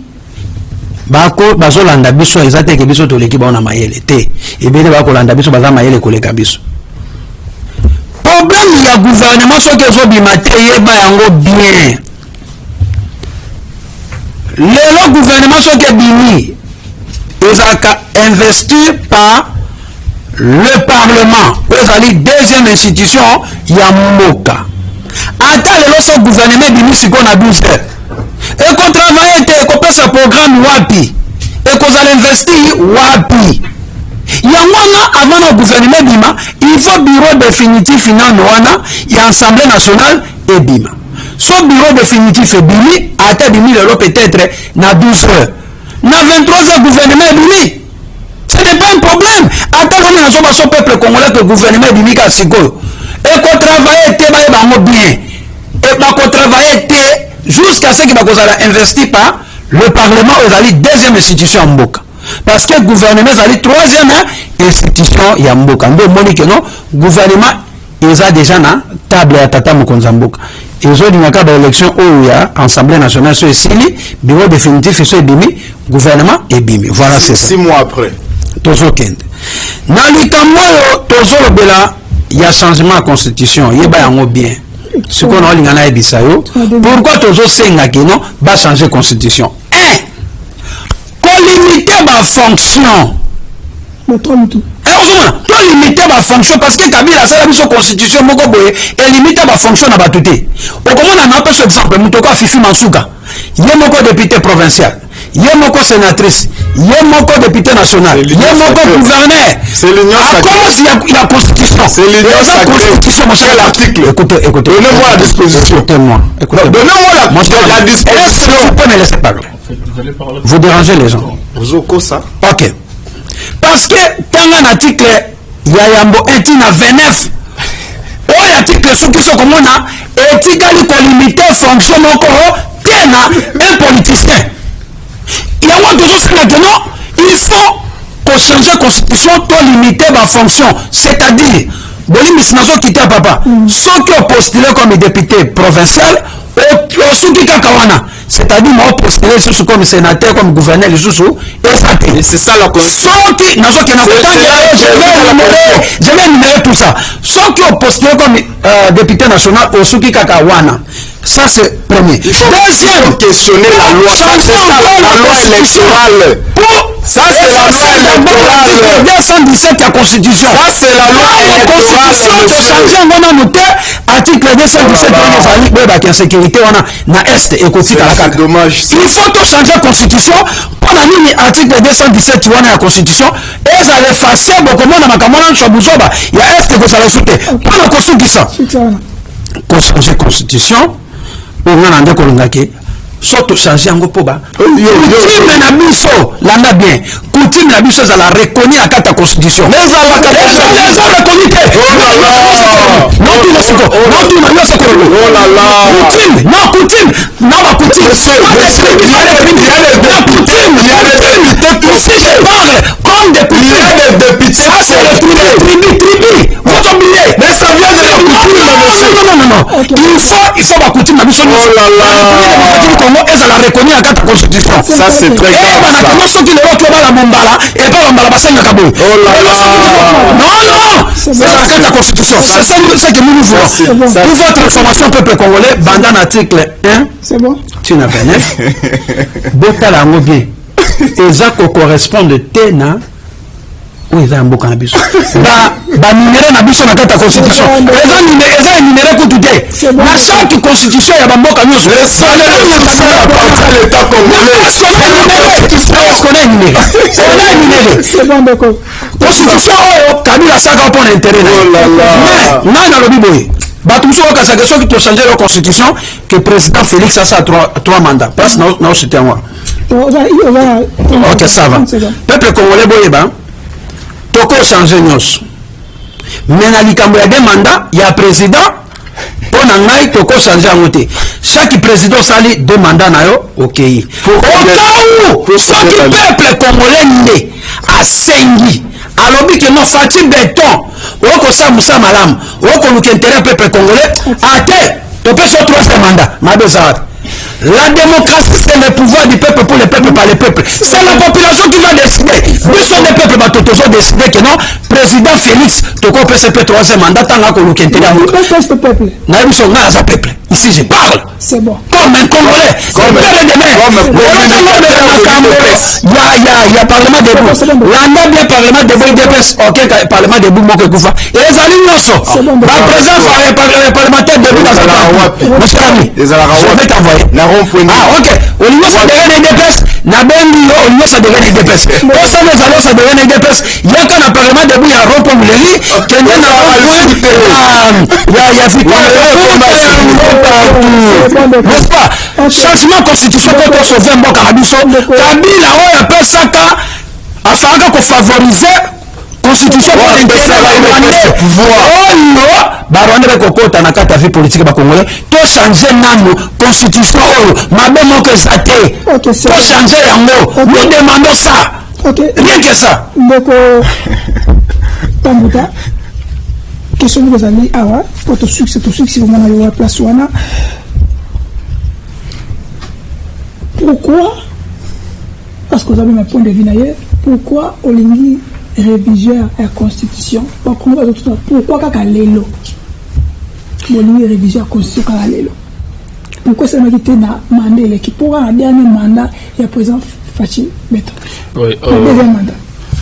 bako bazolanda biso ezate ke biso toleki baona mayele te ebele bakolanda biso baza mayele koleka biso problème ya gouvernement soki ezobima te yeba yango bien lelo gouvernement soki ebimi ezalaka investi par le parlement ezali deuxième institution ya mboka ata lelo so gouvernement ebimi siko na 12 heures et qu'on travaille et qu'on passe un programme wapi et qu'on a investi wapi yangwana avant le gouvernement bima il faut bureau définitif finance wana et assemblée nationale et bima son bureau définitif est bimi à ta bimi le peut-être na 12 heures na 23 heures gouvernement bimi ce n'est pas un problème attends on a son peuple congolais que gouvernement bimi ka siko et qu'on travaille te ba bango bien et ba qu'on travaille te jusqu'à ce que va investi par le Parlement aux deuxième institution Mboka. Parce que le gouvernement est troisième institution Mboka. Donc, non, le gouvernement est déjà na table à Tata Mokonza Mboka. Ils ont dit élection où il y a Assemblée nationale sur le bureau définitif sur le gouvernement et bimi. Voilà, c'est ça. 6 mois après. Tozo Kende. Dans le Cameroun, Tozo Bela, il y a changement de constitution. Il y a bien. Ce qu'on a dit, pourquoi toujours c'est non va changer la constitution? Qu'on limite ma fonction. Qu'on limite ma fonction parce que Kabila a la constitution et limite ma fonction à batouté. Au comment on a un exemple, Moutoko Fifi Mansouga, il y a mon député provincial, il y a mon sénatrice, il y a mon député national, il y a mon gouverneur. C'est l'union sacrée. Il y a la constitution. C'est l'union sacrée. Mon cher l'article. Écoutez. Donnez-moi la disposition. Écoutez-moi. Donnez-moi la disposition. Vous pouvez me laisser parler. Vous dérangez les gens. Vous avez ça? Ok. Parce que dans un article, il y a un 29. Ou l'article sous qui sont comme on a, éthiquement pour limiter fonction encore, un politicien. Il y a un toujours maintenant, il faut qu'on change la constitution pour limiter ma fonction. C'est-à-dire, Bolim Bisnazo quitte papa, ceux qui ont postulé comme député provincial, ceux qui ont c'est-à-dire moi postulé comme sénateur, comme gouverneur, et c'est ça la constitution. Je vais énumérer tout ça. Ceux qui ont postulé comme député national, au Souki Kakawana. Ça c'est premier. Deuxième, questionner la loi. Ça c'est ça, la loi électorale. Ça c'est la loi électorale. 217 la constitution. Ça c'est la loi électorale. Article 217 de la sécurité on a est et côté c'est dommage. Il faut tout changer la constitution pour la ligne article 217 on a la constitution et ça les faciles beaucoup moins dans ma camarade sur Bouzoba. Il y a est que ça le soutient. Pour la constitution. Pour changer la constitution. On a un décolongaké. Surtout changer en poba. Coutume na biso landa bien. Coutume na biso ça la reconnu à la constitution. Mais ça la reconnu. Comme député, ça c'est le tribu. Vous oubliez. Mais ça vient de la coutume. Non. Il faut ma coutume, ma mission. Oh là là. Le Congo, et ça l'a reconnu à la constitution. Ça, c'est très grave. Comment ceux qui le voient là, la Bombala, et pas Bombala, c'est le Cabo. Oh là là. Non, c'est la constitution. C'est ça que nous voulons. Pour votre information, peuple congolais, bandant article 1. C'est bon. Tu n'as pas neuf. Bota bien. Et ça correspond de Tena. Oui, il y a un beau cannabis. Numéro na la constitution. Ils ont numéro pour tout. Dans chaque constitution, il y a un beau cannabis. C'est bon, d'accord. Constitution, Kabila Saka pour l'intérêt. Mais, non, dans le Bible. Ceux qui ont changé leur constitution, que le président Félix a 3 mandats. Parce que nous, c'était moi. Ok, ça va. Peuple congolais, boyeba. Toko changer nyos. Mais na likambo ya 2 mandats, il y a président pour nangai toko changer ngote. Chaque président sali 2 mandats na yo, OK. Pour chaque peuple congolais ndé a sengi. Alobi que non fati béton. Oko sa musa malam. Oko luki intérêt peuple congolais. Ate, to peut so 3e mandat. Mabe ça. La démocratie, c'est le pouvoir du peuple pour le peuple par le peuple. C'est la population qui va décider. Nous sommes des peuples, bah, toujours décider que non, président Félix, tu peux ce 3e mandat, tant qu'on nous quitte. Le peuple. Peuple. Ici, je parle. C'est bon. Comme un Congolais. Comme un il y a parlement de Bou. L'année bien parlement de Bou, ok, parlement de Bou, Mokekoufa. Et les alliés, la présence parlementaire de Bou, monsieur l'ami, je vais t'envoyer. Ah, ok. Au niveau ça devient des dépenses. Na bengi au niveau ça devient des dépenses. Au sein des alliés ça devient des dépenses. Il y a qu'un parlement de Bou, il y a rompo Mouleli, qu'il y a n'est-ce pas? Changement constitution pour sauver un bon cannabis. Kabila, on appelle ça afin de favoriser constitution pour l'intérêt pouvoir. Oh non, baronne de kokota na kata vie politique ba congolais. To changer nano constitution oh, mabe moko saté. To changer yango. Nous demandons ça. OK. Rien que ça. Donc Tambuta question que vous allez avoir pour tout succès si vous avez la place wana. Pourquoi, parce que vous avez un point de vue d'ailleurs, pourquoi Olingi réviser la constitution? Pourquoi kaka lelo Olingi réviser la constitution kaka lelo? Pourquoi ça m'a été na mandat qui pourra un dernier mandat et à présent Fachi Beton? Oui, deuxième mandat.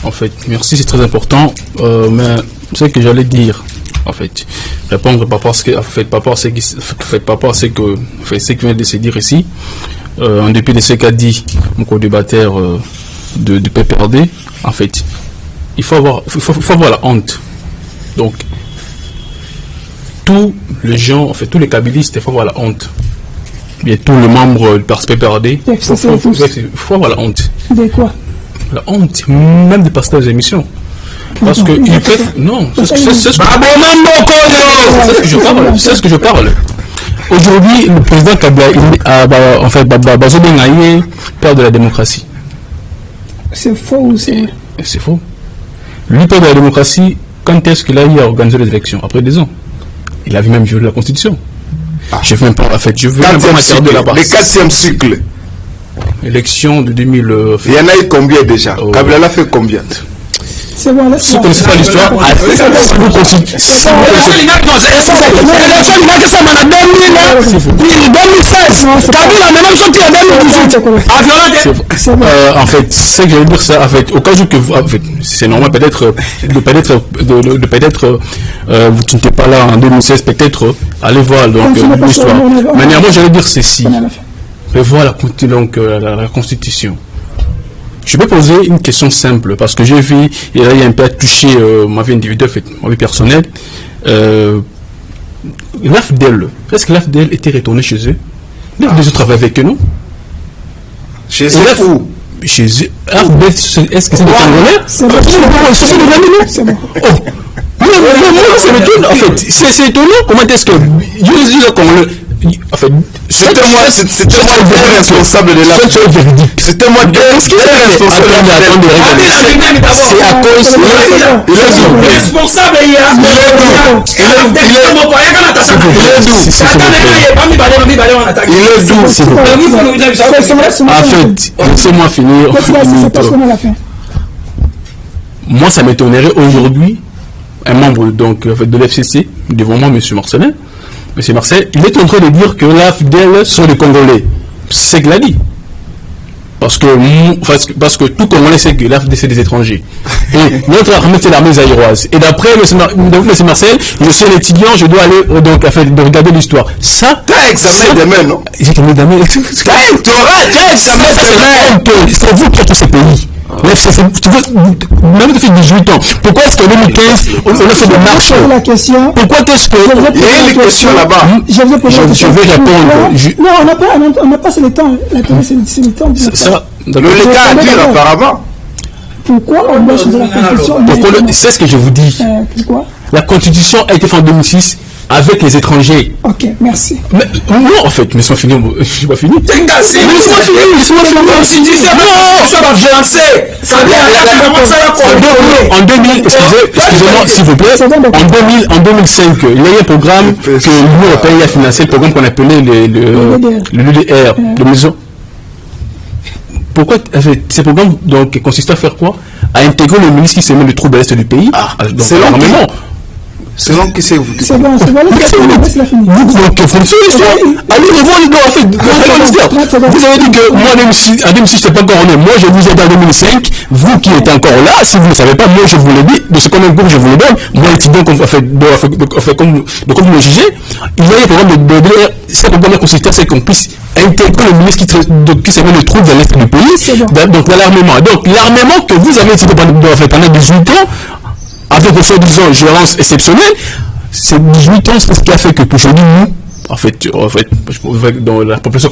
En fait, merci, c'est très important. Mais ce que j'allais dire, en fait, répondre par rapport à ce que, en fait, par rapport à ce qui vient de se dire ici. En dépit de ce qu'a dit mon co-débatteur de PPRD, en fait, il faut avoir la honte. Donc, tous les gens, en fait, tous les kabylistes, il faut avoir la honte. Bien, tous les membres du PPRD, il faut avoir la honte. De quoi? La honte, même de passer des émissions. Parce que ils peuvent. Non, c'est ce que je parle. Aujourd'hui, le président Kabila, en fait, Bazo Bengaïe, père de la démocratie. C'est faux ou c'est vrai? C'est faux. Lui, père de la démocratie, quand est-ce qu'il a eu à organiser les élections? Après 2 ans. Il avait même violé la Constitution. Je veux pas, en fait, je veux même pas m'attarder là-bas. Le 4e cycle. Élection de 2000. Il y en a eu combien déjà? Kabila l'a fait combien? C'est bon, si vous ne connaissez pas l'histoire, en fait, ce que je veux dire, c'est en fait, au cas où que vous, en fait, c'est normal peut-être vous n'étiez pas là en 2016, peut-être allez voir donc l'histoire. Mais néanmoins, je vais dire ceci. Revoir la Constitution. Je peux poser une question simple, parce que j'ai vu, il a un peu touché ma vie individuelle, ma vie personnelle. L'AFDEL, est-ce que l'AFDEL était retourné chez eux? L'AFDEL travaille avec eux, non? Chez eux où? Chez eux. l'AFDEL, est-ce que c'est des Congolais? C'est des Congolais. C'est bon. En fait, c'est étonnant. Comment est-ce que je dis le Congolais? en fait, c'était moi responsable de la. C'était moi qu'est-ce qui est responsable de la. C'est à cause responsable. En fait, laissez-moi finir. Moi, ça m'étonnerait aujourd'hui, un membre donc, de l'FCC, devant moi, M. Marcelin. M. Marcel, il est en train de dire que la FDL sont des Congolais. C'est ce qu'il a dit. Parce que tout Congolais sait que la FDL c'est des étrangers. Et notre armée, c'est l'armée zaïroise. Et d'après M. Marcel, je suis un étudiant, je dois aller donc, de regarder l'histoire. Ça, t'as examen demain, non? J'ai examen demain. T'as examen demain. C'est vous qui êtes tous ces pays. Même tu fais 18 ans. Pourquoi est-ce qu'en 2015, on a fait des marches? Pourquoi est-ce que... Il y a une question là-bas. Je vais répondre. Non, on n'a pas le temps. La télé, c'est le temps. L'État a dit apparemment. Pourquoi on doit changer la Constitution? C'est ce que je vous dis. Pourquoi? La Constitution a été faite en 2006 avec les étrangers. Ok, merci. Mais, non, en fait, laisse-moi finir. Je n'ai pas fini. Laisse-moi finir. En 2000, excusez-moi, s'il vous plaît, en 2005, il y a eu un programme que l'Union européenne a financé, le programme qu'on appelait le LUDR, le maison. Pourquoi ces programmes donc consistent à faire quoi? À intégrer le ministre qui s'est mis le trouble à l'est du pays. C'est l'armement. C'est long qui c'est vous. C'est bon, c'est bon. C'est la fin. Donc, fonctionne l'histoire. Allez, revoir l'histoire. Vous avez dit que moi, en 2006, je n'étais pas encore né. Moi, je vous ai dit en 2005. Vous qui êtes encore là, si vous ne savez pas, moi, je vous l'ai dit. De ce combien de cours je vous le donne. Moi, étudiant, comme le jugez, il y a un programme de DDR. Ce programme consistait à ce qu'on puisse intégrer le ministre qui s'est mis le trouble dans l'est du pays. Donc, l'armement. Donc, l'armement que vous avez étudié pendant 18 ans, avec le soi-disant gérance exceptionnelle, c'est 18 ans, c'est ce qui a fait que pour aujourd'hui, nous, en fait, dans la population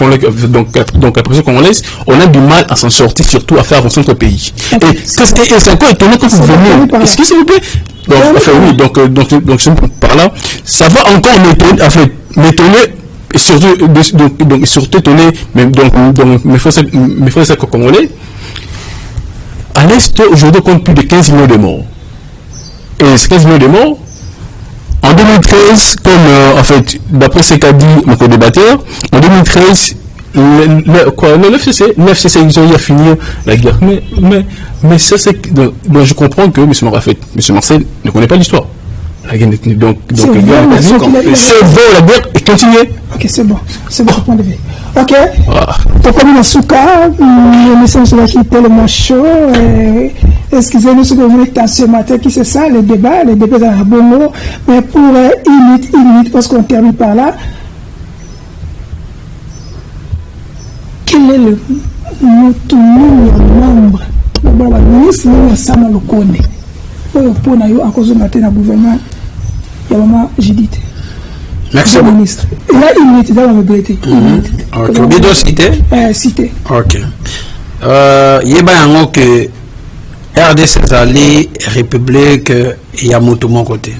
congolaise, on a du mal à s'en sortir, surtout à faire avancer notre pays. Et c'est encore étonnant quand vous venez. Excusez s'il vous plaît. Donc, enfin, oui, donc, par là, ça va encore m'étonner, et surtout étonner, mes frères congolais. À l'Est, aujourd'hui, on compte plus de 15 millions de morts. Et ces 15 millions de morts, en 2013, comme en fait, d'après ce qu'a dit mon co-débatteur, en 2013, le FCC, ils ont eu à finir la guerre. Mais ça, c'est. Donc, je comprends que M. Marcel ne connaît pas l'histoire. La guerre, donc c'est bon, la guerre est continuée. Ok, c'est bon le point de vue. Ok, pourquoi nous souka, nous sommes sur la qui est tellement chaud. Excusez-nous ce que vous venez de ce matin, qui c'est ça, les débats dans la bonne. Mais pour une minute, parce qu'on termine par là. Quel est le membre le ministre de Sama le connaît pour à cause de la gouvernement. Il y a vraiment Judith. Merci beaucoup. Ministre. Il a une minute, il va me regretter. Ok, bien doit citer. Cité. Ok. Il y a que RDC Zali, République, il y a mon côté.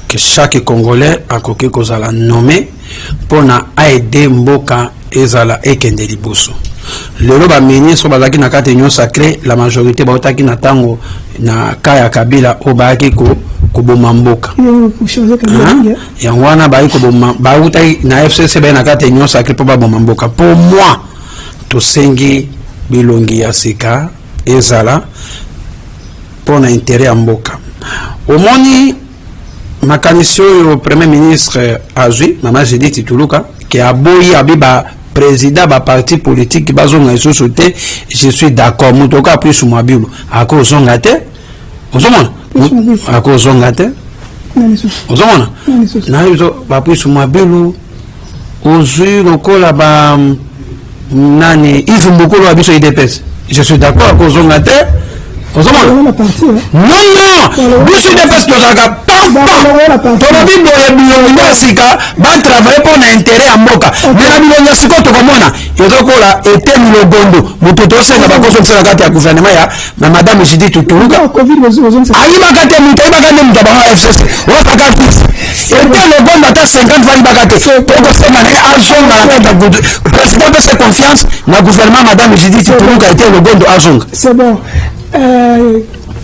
Que chaque Congolais a coqué qu'on a nommé pour aider Mboka et Zala et Kendeli Bosso. Le roba ministre bazaki na kati union sacrée, la majorité bautaki na tango na kaya Kabila obaki ko boma mboka. Ya wana ba ko boma ba utai na FCC ba na kati union sacrée pour ba boma mboka. Pour moi to sengi bilongi ya sika ezala pour na intérêt ya mboka. Omoni makanisi au premier ministre azui mama Judith Tituluka qui a boyi abiba président ba parti politique qui bazonga société, je suis d'accord mutoka plus sur mabilo ako zongate ozomona ako zongate ozomona na hizo ba plus sur mabilo ozui lokola ba nani ifu mbokolo abiso idps je suis d'accord ako zongate la partie. Non, biso de peste tozalaka pampa tolobi boye bilongo ya sika batravaille mpo na intérêt ya mboka me na bilongo ya sika tokomona ezokola eteni logondo moto tosenga bakosokisela kati ya gouvernement ya madame Judith Tuluka ayibaka te moto ayibaka nde moto abango FCC osaka fils ete logondo ata 50 fois ayibaka te tokosenga naye azonga na kati ya président pese confiance na gouvernement madame Judith Tuluka ete logondo azonga. C'est bon.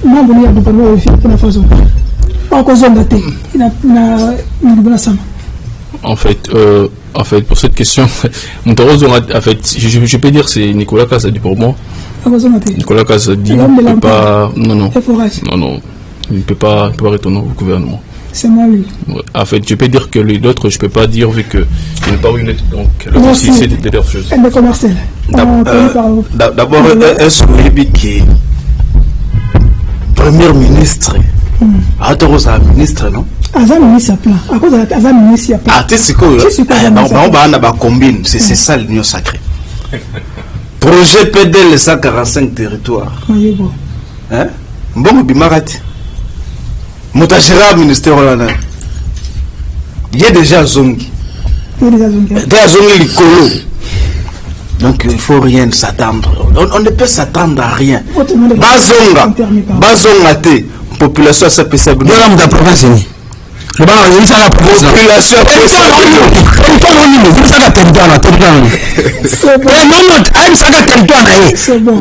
Mambo ni ya gouvernement wa Philippe na façon. En fait, pour cette question, en fait, je peux dire que c'est Nicolas Kazadi pour moi. Nicolas Kazadi ne peut pas, non, il ne peut pas retourner au gouvernement. C'est moi lui. En fait, je peux dire que les autres, je ne peux pas dire vu que il n'est pas une lettre, donc là aussi c'est des choses. D'abord, est-ce que Premier ministre, un ministre, non? Avant ministre à plan. À cause de avant ministre à plan. Ah, tu sais quoi? On va combiner. C'est ça l'union sacrée. Projet PDL 145 territoires. Hein? Bon, bimarati. Moutachira ministère là. Il y a déjà zongi. Déjà zongi l'icolo. Donc il ne faut rien s'attendre. On ne peut s'attendre à rien. Bazonga te population s'appelle ça. La province ni. Le ban la population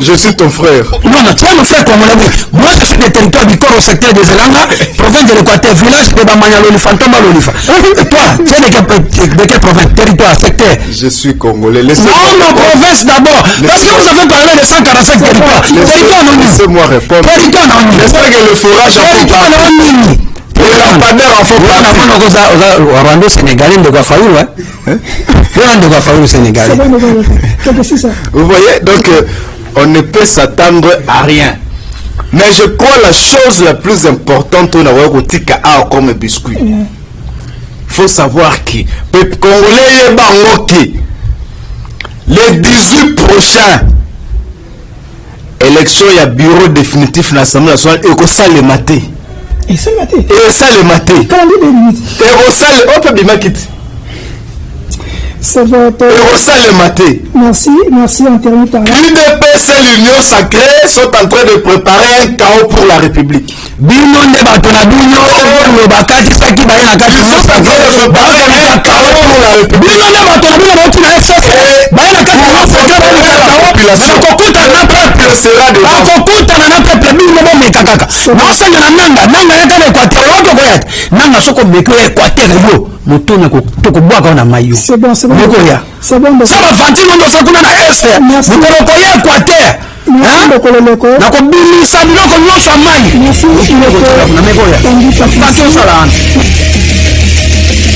je suis ton frère. Non, tu es mon frère comme on moi je suis des territoires du corps au secteur des Zelanga, province de l'Équateur, village de Bamanyalo, Fantoma, l'Olifa. Et toi, tu es de quelle province, territoire, secteur? Je suis congolais. Non, province d'abord. Parce que vous avez parlé de 145 territoires. Territoire non. Laissez-moi répondre. Territoire non. J'espère que le forage territoire non. Rwanda Sénégalais de Guafaoulou, Sénégalais. Vous voyez, donc on ne peut s'attendre à rien. Mais je crois la chose la plus importante, on a tika comme biscuit. Il faut savoir que les Congolais les 18 prochains élections, il y a bureau définitif dans l'Assemblée nationale et ça le matin. Et ça le maté. Et ça le maté. Et au sale, on peut bien quitter. C'est votre. Et au sale le maté. Merci, on termine par là. L'UDPS et l'Union sacrée sont en train de préparer un chaos pour la République. Bino de Batona Bino, le Bakati Saki Bayana Kati, ils sont en train de préparer un chaos pour la République. Bino de Batona Bino, Batona FCC, Bayana Kati, la population. Kokuta na peuple sera de Kokuta na peuple Bino de Metakaka. Non, c'est Nanga, Nanga est un Équateur, l'autre Goyat. Nanga Soko Beko Équateur, yo. Motona Tokoboaka na Mayo. C'est bon. C'est bon. Ça va fanti ndo Sokuna na Est. Merci. Motoko Équateur. Nakobimisa biloko nyonso ya mai. Merci.